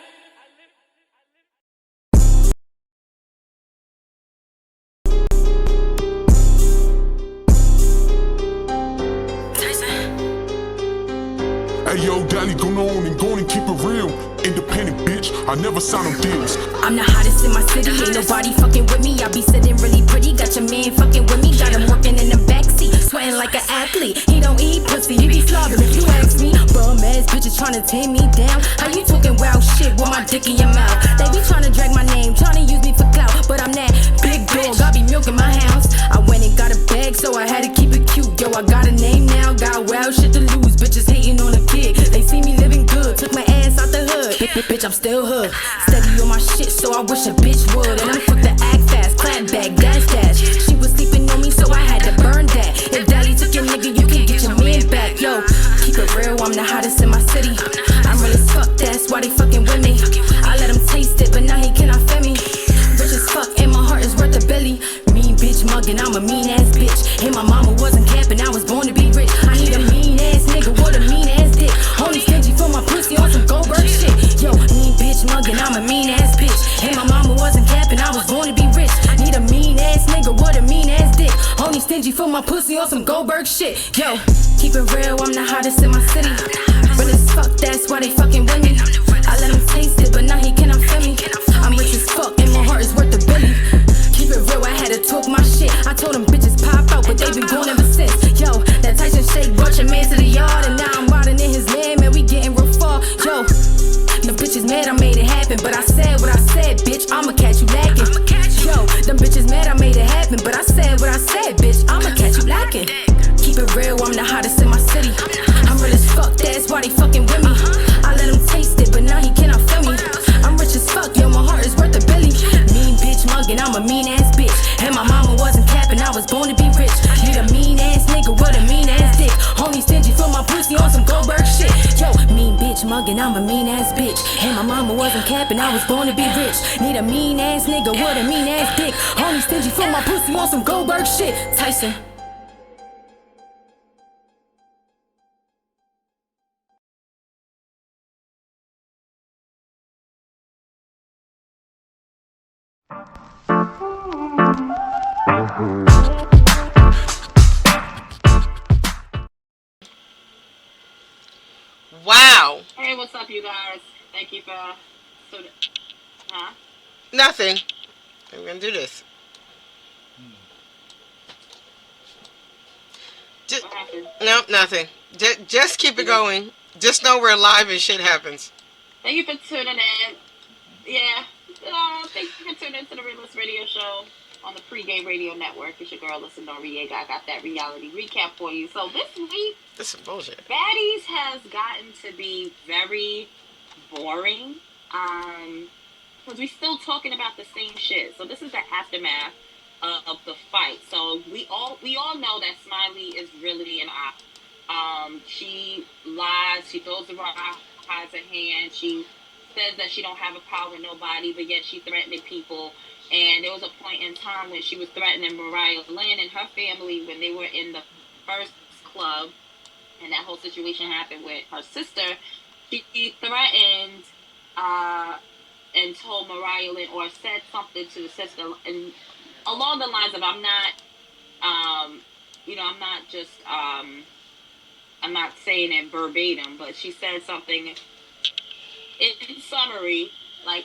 Hey yo, Daddy, go on and keep it real. Independent bitch, I never sign on deals. I'm the hottest in my city, ain't nobody fucking with me. I be sitting really pretty, got your man fucking with me. Got him working in the backseat, sweating like an athlete. He don't eat pussy, he be slobbing if you ask me. Bum ass bitches tryna tear me down. How you talking wild shit with my dick in your mouth? They be tryna drag my name, tryna use me for clout, but I'm that big dog, I be milking my house. I went and got a bag, so I had to keep it cute. Yo, I got a name now, got wild shit to lose. Bitches hating on a kid, they see me living good. Took my ass out the hood, bitch, I'm still hood. Steady on my shit, so I wish a bitch would. And I'm quick to act fast, clap back, dash dash. She was sleeping on me, so I had to burn that. If daddy took your nigga, you can get your man back. Yo, keep it real, I'm the hottest in my city. I'm real as fuck, that's why they fucking with me. I let him taste it, but now he cannot feel me. Rich as fuck, and my heart is worth a billy. Mean bitch mugging, I'm a mean ass bitch. And my mama wasn't capping, I was born to be rich. I need a mean ass nigga with a mean ass dick. Only stingy for my pussy on some Goldberg shit. Yo, mean bitch mugging, I'm a mean ass bitch. And my mama wasn't capping, I was born to be rich. Need a mean ass nigga with a mean ass dick. Only stingy for my pussy on some Goldberg shit. Yo, keep it real, I'm the hottest in my city. Real as fuck, that's why they fucking with me. I let him taste it, but now he cannot feel me. I'm rich as fuck, and my heart is worth a billy. Keep it real, I had to talk my shit. I told them bitches pop out, but they been gone ever since. Yo, that Tyson shake brought your man to the yard, and now I'm riding in his land, man, we getting real far. Yo, the bitches mad I made it happen, but I said what I said, bitch, I'ma catch you lacking. Yo, them bitches mad I made it happen, but I said what I said, bitch, I'ma catch you lacking. Keep it real, I'm the hottest in my city. I'm real as fuck, that's why they fucking with me. I let him taste it, but now he cannot feel me. I'm rich as fuck, yo, my heart is worth a billy. Mean bitch mugging, I'm a mean ass bitch. And my mama wasn't capping, I was born to be rich. Need a mean ass nigga with a mean ass dick. Only stingy for my pussy on some Goldberg shit. Yo, mean bitch mugging, I'm a mean ass bitch. And my mama wasn't capping, I was born to be rich. Need a mean ass nigga with a mean ass dick. Only stingy for my pussy on some Goldberg shit. Tyson. Wow. Hey, what's up, you guys? Thank you for huh? Nothing. I'm gonna do this. What happened? Nope, nothing. Just keep it going. Just know we're live and shit happens. Thank you for tuning in. Yeah. Thank you for tuning into the Realist Radio Show on the Pregame Radio Network. It's your girl, Listen Noriega. I got that reality recap for you. So this week, This is bullshit. Baddies has gotten to be very boring. Because we're still talking about the same shit. So this is the aftermath of the fight. So we all know that Smiley is really an op. She lies. She throws the rock, hides her hand. She says that she don't have a power with nobody, but yet she threatened people. And there was a point in time when she was threatening Mariah Lynn and her family when they were in the first club, and that whole situation happened with her sister. She threatened and told Mariah Lynn, or said something to the sister, and along the lines of, I'm not saying it verbatim, but she said something in summary, like,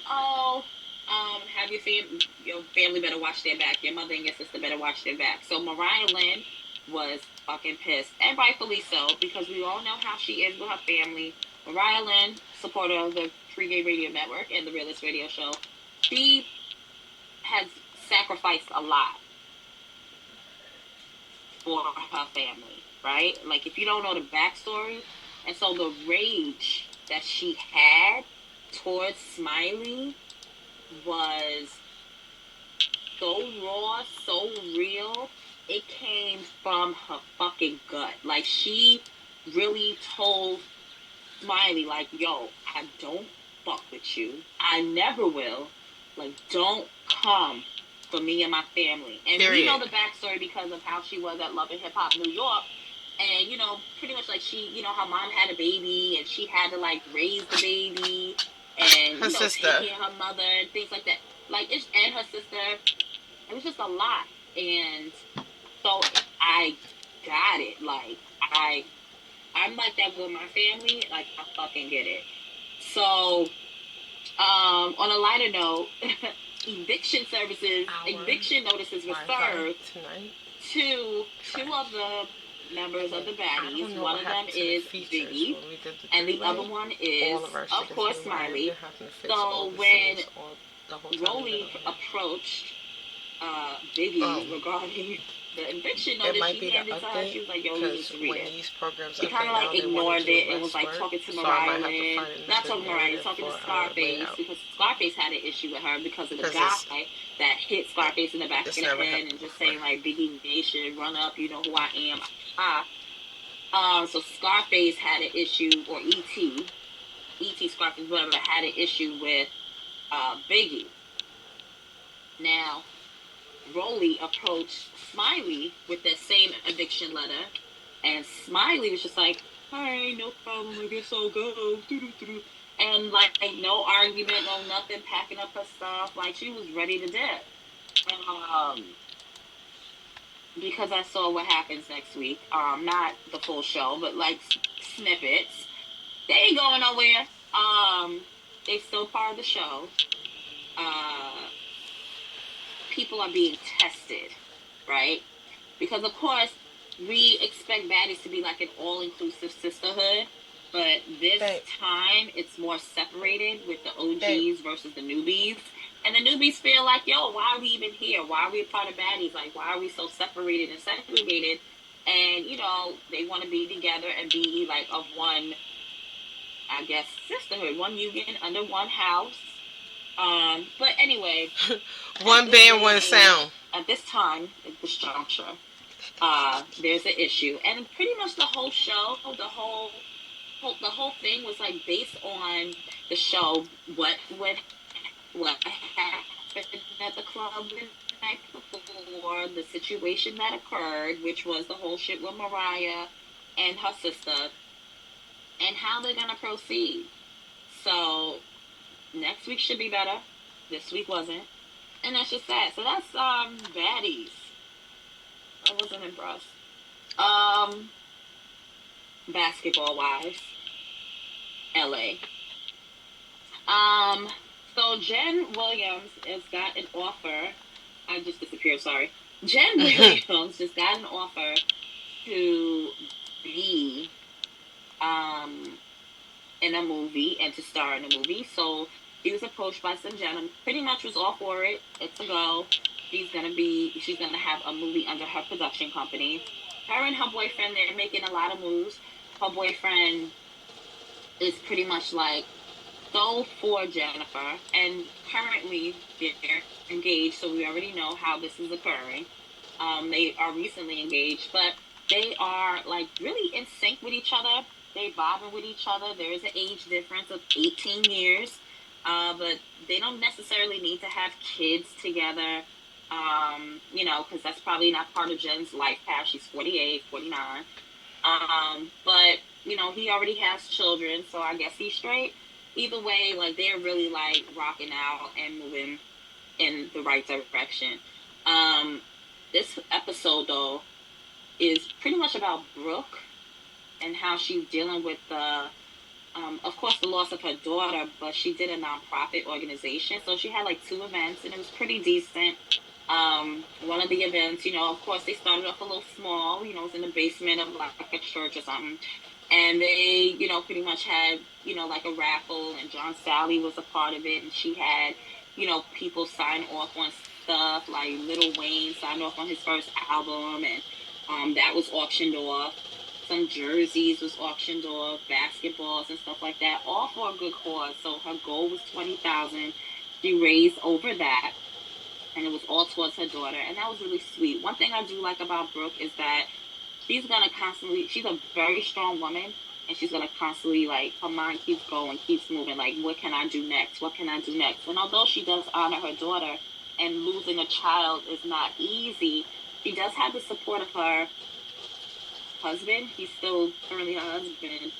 have your family better watch their back. Your mother and your sister better watch their back. So Mariah Lynn was fucking pissed, and rightfully so, because we all know how she is with her family. Mariah Lynn, supporter of the Pregame Radio Network and the Realist Radio Show, she has sacrificed a lot for her family, right? Like, if you don't know the backstory, and so the rage that she had towards Smiley was so raw, so real. It came from her fucking gut. Like, she really told Smiley, like, yo, I don't fuck with you. I never will. Like, don't come for me and my family. And we know the backstory because of how she was at Love and Hip Hop New York. And, pretty much like she, her mom had a baby and she had to, like, raise the baby and, her sister. take care of her mother and things like that. Like, and her sister. It was just a lot. And so I got it. Like, I'm like that with my family. Like, I fucking get it. So, on a lighter note, eviction notices were served to two of the members of the baddies. One of them is Biggie, and the other one is, of course, Smiley. So when Rolly approached Biggie regarding the eviction notice, she handed to her. She was like, yo, you need to read it. She kind of like ignored it and was like talking to Mariah Lynn. Not talking to Mariah, talking to Scarface, because Scarface had an issue with her because of the guy that hit Scarface in the back of the head and just saying like, Biggie Nation, run up, you know who I am. So Scarface had an issue, or E.T. Scarface, whatever, had an issue with Biggie. Now, Rolly approached Smiley with that same eviction letter, and Smiley was just like, "Hey, no problem, I guess I'll go." And like no argument, no nothing, packing up her stuff, like she was ready to dip. Because I saw what happens next week. Not the full show, but like snippets. They ain't going nowhere. They still part of the show. People are being tested, right? Because of course we expect baddies to be like an all-inclusive sisterhood, but this time it's more separated with the OGs versus the newbies. And the newbies feel like, yo, why are we even here? Why are we a part of baddies? Like, why are we so separated and segregated? And, they want to be together and be, like, of one, I guess, sisterhood. One union under one house. But anyway. One band, one sound. At this time, at this juncture, there's an issue. And pretty much the whole show, the whole thing was, like, based on the show, what happened at the club the night before, the situation that occurred, which was the whole shit with Mariah and her sister, and how they're gonna proceed. So next week should be better. This week wasn't, and that's just that. So that's baddies. I wasn't impressed. Basketball wise, LA. So Jen Williams has got an offer. I just disappeared, sorry. Jen Williams just got an offer to be in a movie and to star in a movie. So she was approached by some gentleman, pretty much was all for it. It's a go. She's gonna have a movie under her production company. Her and her boyfriend, they're making a lot of moves. Her boyfriend is pretty much like so for Jennifer, and currently they're engaged, so we already know how this is occurring. They are recently engaged, but they are like really in sync with each other. They vibing with each other. There is an age difference of 18 years, but they don't necessarily need to have kids together. Because that's probably not part of Jen's life path. She's 48, 49. But he already has children, so I guess he's straight. Either way, like they're really like rocking out and moving in the right direction. This episode though is pretty much about Brooke and how she's dealing with of course, the loss of her daughter, but she did a nonprofit organization, so she had like 2 events, and it was pretty decent. One of the events, of course, they started off a little small, it was in the basement of like a church or something. And they, pretty much had, like a raffle, and John Sally was a part of it. And she had, people sign off on stuff, like Lil Wayne signed off on his first album, and that was auctioned off. Some jerseys was auctioned off, basketballs and stuff like that, all for a good cause. So her goal was $20,000. She raised over that, and it was all towards her daughter, and that was really sweet. One thing I do like about Brooke is that she's a very strong woman, and she's gonna constantly, like, her mind keeps going, keeps moving, like, what can I do next? What can I do next? And although she does honor her daughter, and losing a child is not easy, she does have the support of her husband. He's still currently her husband.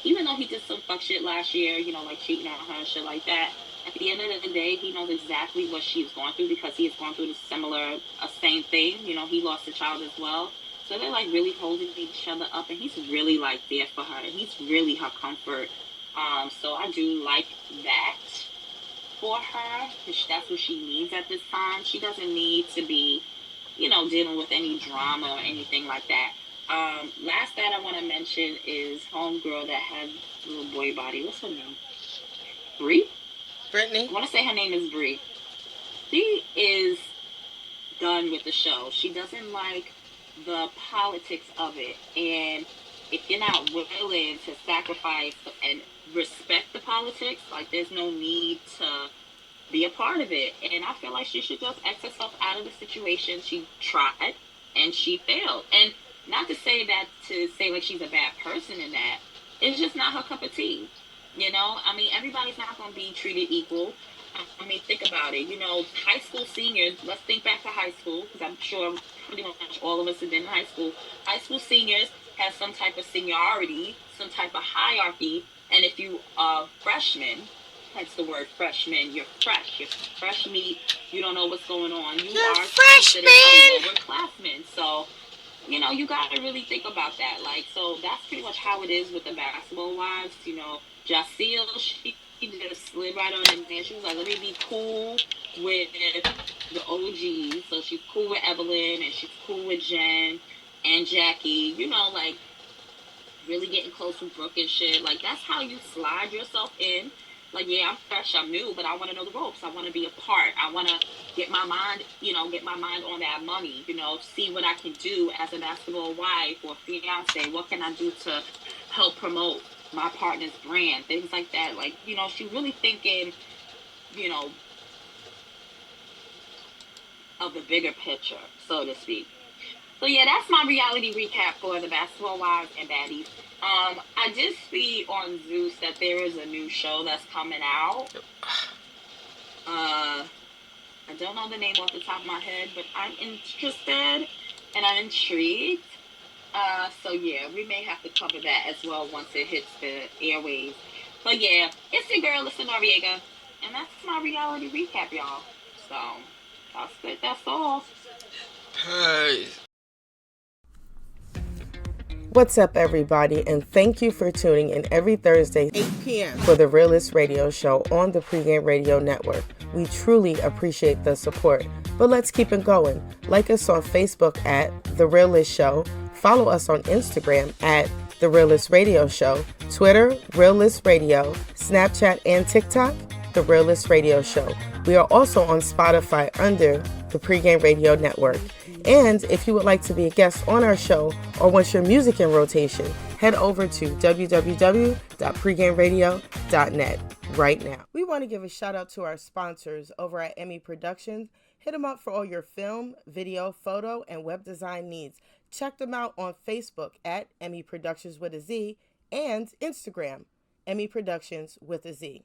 Even though he did some fuck shit last year, like cheating on her and shit like that, at the end of the day, he knows exactly what she's going through because he has gone through the same thing. He lost a child as well. So they're like really holding each other up, and he's really like there for her, and he's really her comfort. So I do like that for her, because that's what she needs at this time. She doesn't need to be, dealing with any drama or anything like that. Last that I want to mention is homegirl that has a little boy body. What's her name? Brittany. I want to say her name is Bree. She is done with the show. She doesn't like the politics of it, and if you're not willing to sacrifice and respect the politics, like there's no need to be a part of it. And I feel like she should just X herself out of the situation. She tried and she failed. And not to say like she's a bad person in that. It's just not her cup of tea. Everybody's not going to be treated equal. Think about it. High school seniors, let's think back to high school, because I'm sure pretty much all of us have been in high school. High school seniors have some type of seniority, some type of hierarchy, and if you are freshman, hence the word freshman, you're fresh meat, you don't know what's going on. You're considered a lower classman. So, you got to really think about that. Like, so that's pretty much how it is with the basketball wives. Jaceel, she just slid right on in there. She was like, let me be cool with the OGs. So she's cool with Evelyn, and she's cool with Jen and Jackie. Like, really getting close with Brooke and shit. Like, that's how you slide yourself in. Like, yeah, I'm fresh, I'm new, but I want to know the ropes. I want to be a part. I want to get my mind on that money, see what I can do as a basketball wife or fiance. What can I do to help promote my partner's brand? Things like that. Like, she's really thinking, of the bigger picture, so to speak. So, yeah, that's my reality recap for the basketball wives and baddies. I did see on Zeus that there is a new show that's coming out. I don't know the name off the top of my head, but I'm interested and I'm intrigued. So yeah, we may have to cover that as well once it hits the airwaves. But yeah, it's your girl, Lisa Noriega, and that's my reality recap, y'all. So that's it. That's all. Hey. What's up, everybody, and thank you for tuning in every Thursday, 8 p.m. for the Realist Radio Show on the Pregame Radio Network. We truly appreciate the support, but let's keep it going. Like us on Facebook at The Realist Show, follow us on Instagram at The Realist Radio Show, Twitter, Realist Radio, Snapchat, and TikTok, The Realist Radio Show. We are also on Spotify under the Pregame Radio Network. And if you would like to be a guest on our show or want your music in rotation, head over to www.pregameradio.net right now. We want to give a shout out to our sponsors over at Emmy Productions. Hit them up for all your film, video, photo, and web design needs. Check them out on Facebook at Emmy Productions with a Z and Instagram, Emmy Productions with a Z.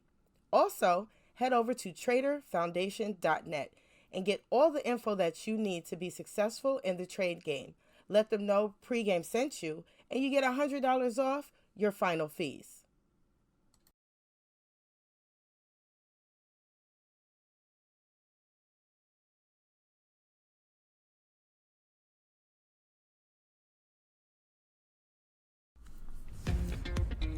Also, head over to traderfoundation.net and get all the info that you need to be successful in the trade game. Let them know Pregame sent you, and you get $100 off your final fees.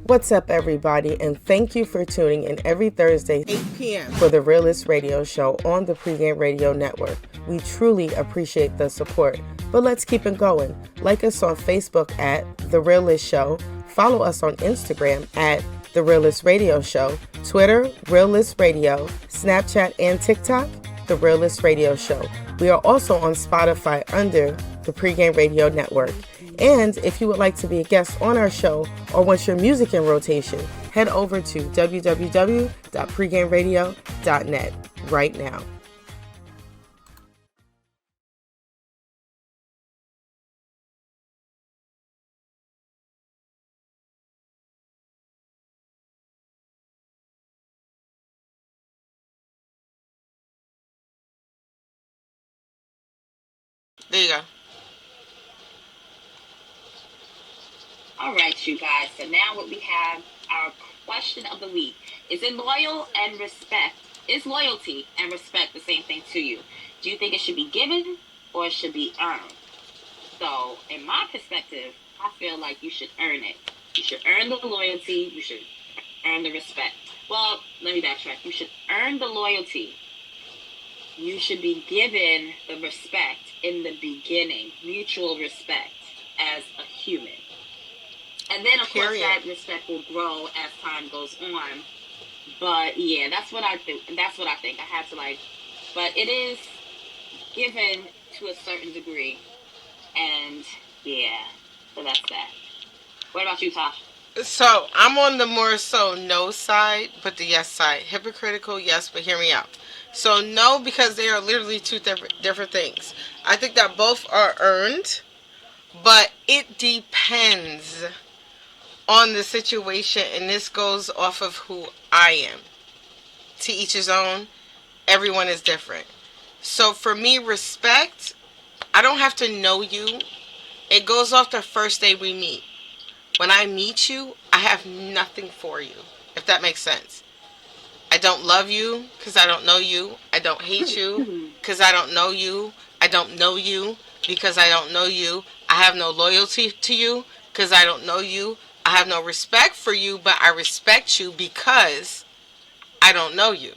What's up, everybody, and thank you for tuning in every Thursday, 8 p.m. for the Realist Radio Show on the Pregame Radio Network. We truly appreciate the support, but let's keep it going. Like us on Facebook at The Realist Show, follow us on Instagram at The Realist Radio Show, Twitter, Realist Radio, Snapchat, and TikTok, The Realist Radio Show. We are also on Spotify under the Pregame Radio Network. And if you would like to be a guest on our show or want your music in rotation, head over to www.pregameradio.net right now. There you go. All right, you guys. So now what we have, our question of the week. Is loyalty and respect the same thing to you? Do you think it should be given or it should be earned? So, in my perspective, I feel like you should earn it. You should earn the loyalty. You should earn the respect. Well, let me backtrack. You should earn the loyalty. You should be given the respect in the beginning, mutual respect as a human. And then, of course, that respect will grow as time goes on. But, yeah, that's what I think. That's what I think. I have to, but it is given to a certain degree. And, yeah, so that's that. What about you, Tasha? So, I'm on the more so no side, but the yes side. Hypocritical, yes, but hear me out. So, no, because they are literally two different things. I think that both are earned, but it depends on the situation, and this goes off of who I am. To each his own. Everyone is different. So for me, respect, I don't have to know you. It goes off the first day we meet. When I meet you, I have nothing for you, if that makes sense. I don't love you because I don't know you. I don't hate you because I don't know you. I don't know you because I don't know you. I have no loyalty to you because I don't know you. I have no respect for you, but I respect you because I don't know you.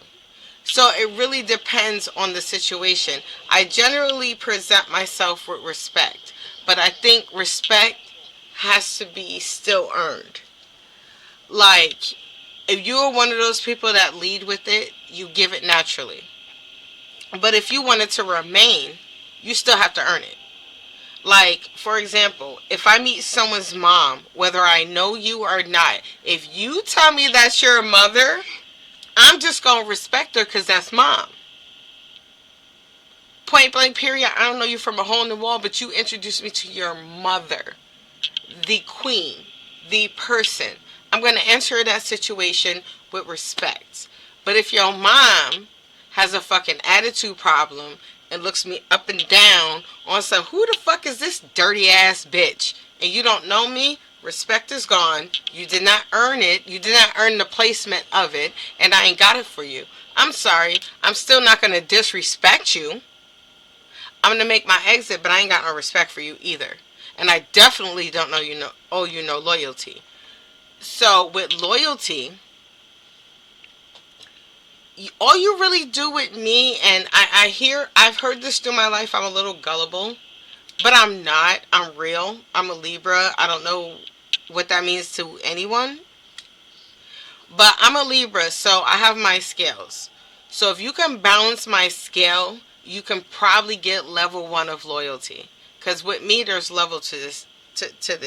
So it really depends on the situation. I generally present myself with respect, but I think respect has to be still earned. Like, if you're one of those people that lead with it, you give it naturally. But if you want it to remain, you still have to earn it. Like, for example, if I meet someone's mom, whether I know you or not, if you tell me that's your mother, I'm just going to respect her because that's mom. Point blank period. I don't know you from a hole in the wall, but you introduced me to your mother, the queen, the person. I'm going to answer that situation with respect. But if your mom has a fucking attitude problem and looks me up and down on some, who the fuck is this dirty ass bitch? And you don't know me, respect is gone. You did not earn it. You did not earn the placement of it. And I ain't got it for you. I'm sorry. I'm still not going to disrespect you. I'm going to make my exit, but I ain't got no respect for you either. And I definitely don't owe you no loyalty. So with loyalty, all you really do with me, and I've heard this through my life, I'm a little gullible, but I'm not. I'm real. I'm a Libra. I don't know what that means to anyone, but I'm a Libra, so I have my scales. So if you can balance my scale, you can probably get level 1 of loyalty. Because with me, there's level to this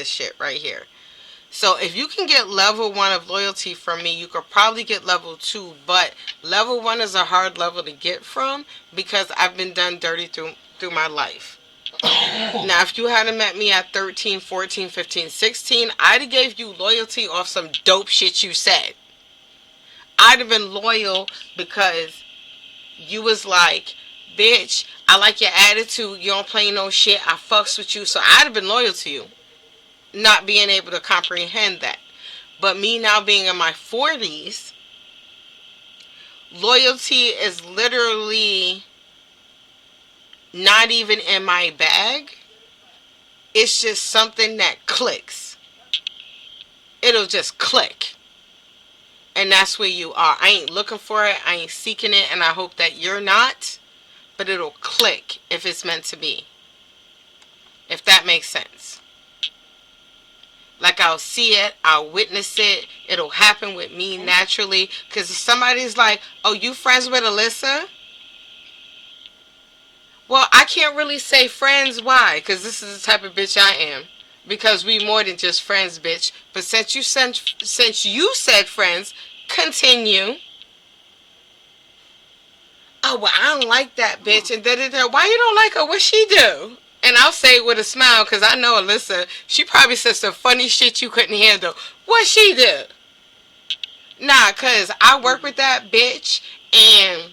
shit right here. So if you can get level 1 of loyalty from me, you could probably get level 2. But level 1 is a hard level to get from because I've been done dirty through my life. Now, if you hadn't met me at 13, 14, 15, 16, I'd have gave you loyalty off some dope shit you said. I'd have been loyal because you was like, bitch, I like your attitude. You don't play no shit. I fucks with you. So I'd have been loyal to you. Not being able to comprehend that. But me now being in my 40s, loyalty is literally not even in my bag. It's just something that clicks. It'll just click. And that's where you are. I ain't looking for it. I ain't seeking it. And I hope that you're not. But it'll click if it's meant to be. If that makes sense. Like I'll see it. I'll witness it. It'll happen with me naturally. Because if somebody's like, oh, you friends with Alyssa? Well, I can't really say friends. Why? Because this is the type of bitch I am. Because we more than just friends, bitch. But since you said friends, continue. Oh, well, I don't like that bitch. And da-da-da. Why you don't like her? What she do? And I'll say it with a smile because I know Alyssa. She probably said some funny shit you couldn't handle. What she do? Nah, because I work with that bitch and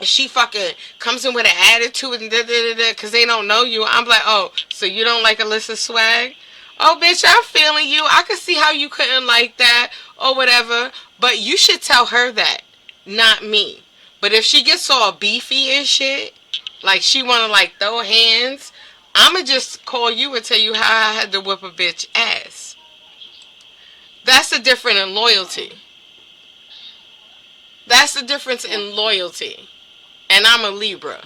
she fucking comes in with an attitude and da-da-da-da because they don't know you. I'm like, oh, so you don't like Alyssa's swag? Oh, bitch, I'm feeling you. I could see how you couldn't like that or whatever. But you should tell her that, not me. But if she gets all beefy and shit, like she want to like throw hands, I'ma just call you and tell you how I had to whip a bitch ass. That's the difference in loyalty. That's the difference in loyalty. And I'm a Libra.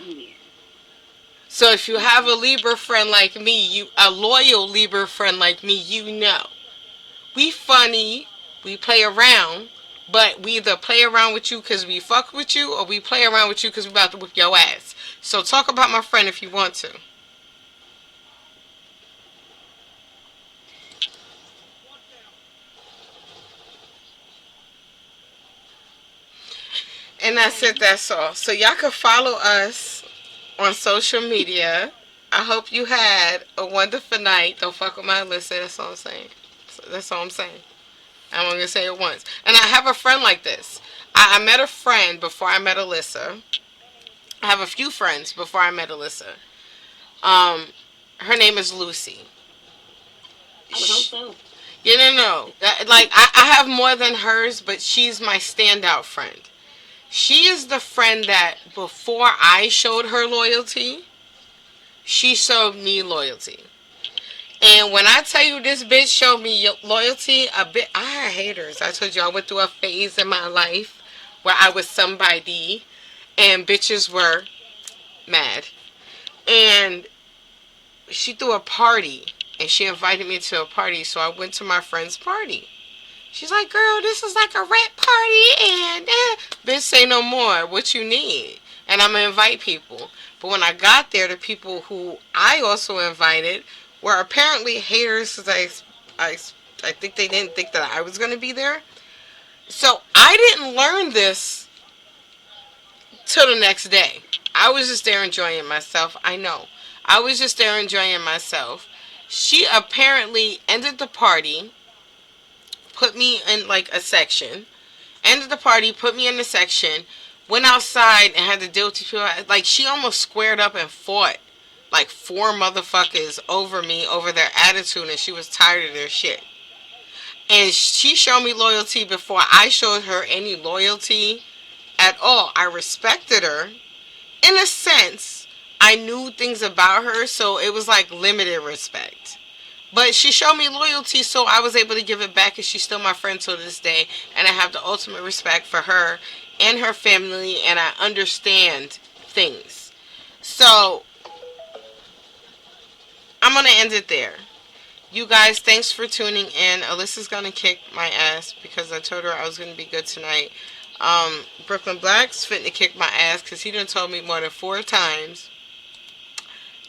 So if you have a Libra friend like me, a loyal Libra friend like me, you know. We funny, we play around, but we either play around with you because we fuck with you, or we play around with you because we about to whip your ass. So talk about my friend if you want to. And that's it, that's all. So y'all can follow us on social media. I hope you had a wonderful night. Don't fuck with my Alyssa. That's all I'm saying. That's all I'm saying. I'm only going to say it once. And I have a friend like this. I met a friend before I met Alyssa. I have a few friends before I met Alyssa. Her name is Lucy. I would hope so. Yeah, no. Like, I have more than hers, but she's my standout friend. She is the friend that before I showed her loyalty, she showed me loyalty. And when I tell you this bitch showed me loyalty, I had haters. I told you I went through a phase in my life where I was somebody and bitches were mad. And she threw a party and she invited me to a party, so I went to my friend's party. She's like, girl, this is like a rap party and bitch, say no more. What you need? And I'm going to invite people. But when I got there, the people who I also invited were apparently haters because I think they didn't think that I was going to be there. So I didn't learn this till the next day. I was just there enjoying myself. I know. I was just there enjoying myself. She apparently ended the party, put me in like a section, ended the party, put me in a section, went outside and had to deal with people. Like, she almost squared up and fought like 4 motherfuckers over me, over their attitude, and she was tired of their shit. And she showed me loyalty before I showed her any loyalty at all. I respected her. In a sense, I knew things about her, so it was like limited respect. But she showed me loyalty, so I was able to give it back, and she's still my friend till this day. And I have the ultimate respect for her and her family, and I understand things. So I'm gonna end it there. You guys, thanks for tuning in. Alyssa's gonna kick my ass because I told her I was gonna be good tonight. Brooklyn Black's fitting to kick my ass because he done told me more than 4 times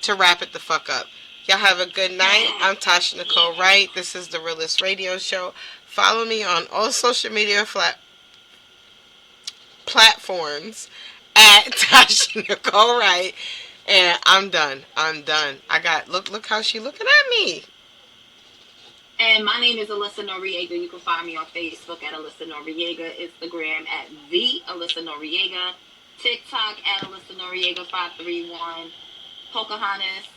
to wrap it the fuck up. Y'all have a good night. I'm Tasha Nicole Wright. This is the Realist Radio Show. Follow me on all social media platforms at Tasha Nicole Wright. And I'm done. I'm done. I got look how she looking at me. And my name is Alyssa Noriega. You can find me on Facebook at Alyssa Noriega, Instagram at the Alyssa Noriega, TikTok at Alyssa Noriega 531, Pocahontas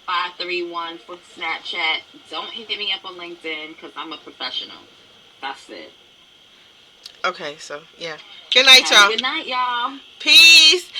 531 for Snapchat. Don't hit me up on LinkedIn because I'm a professional. That's it. Okay, so yeah. Good night, y'all. Good night, y'all. Peace.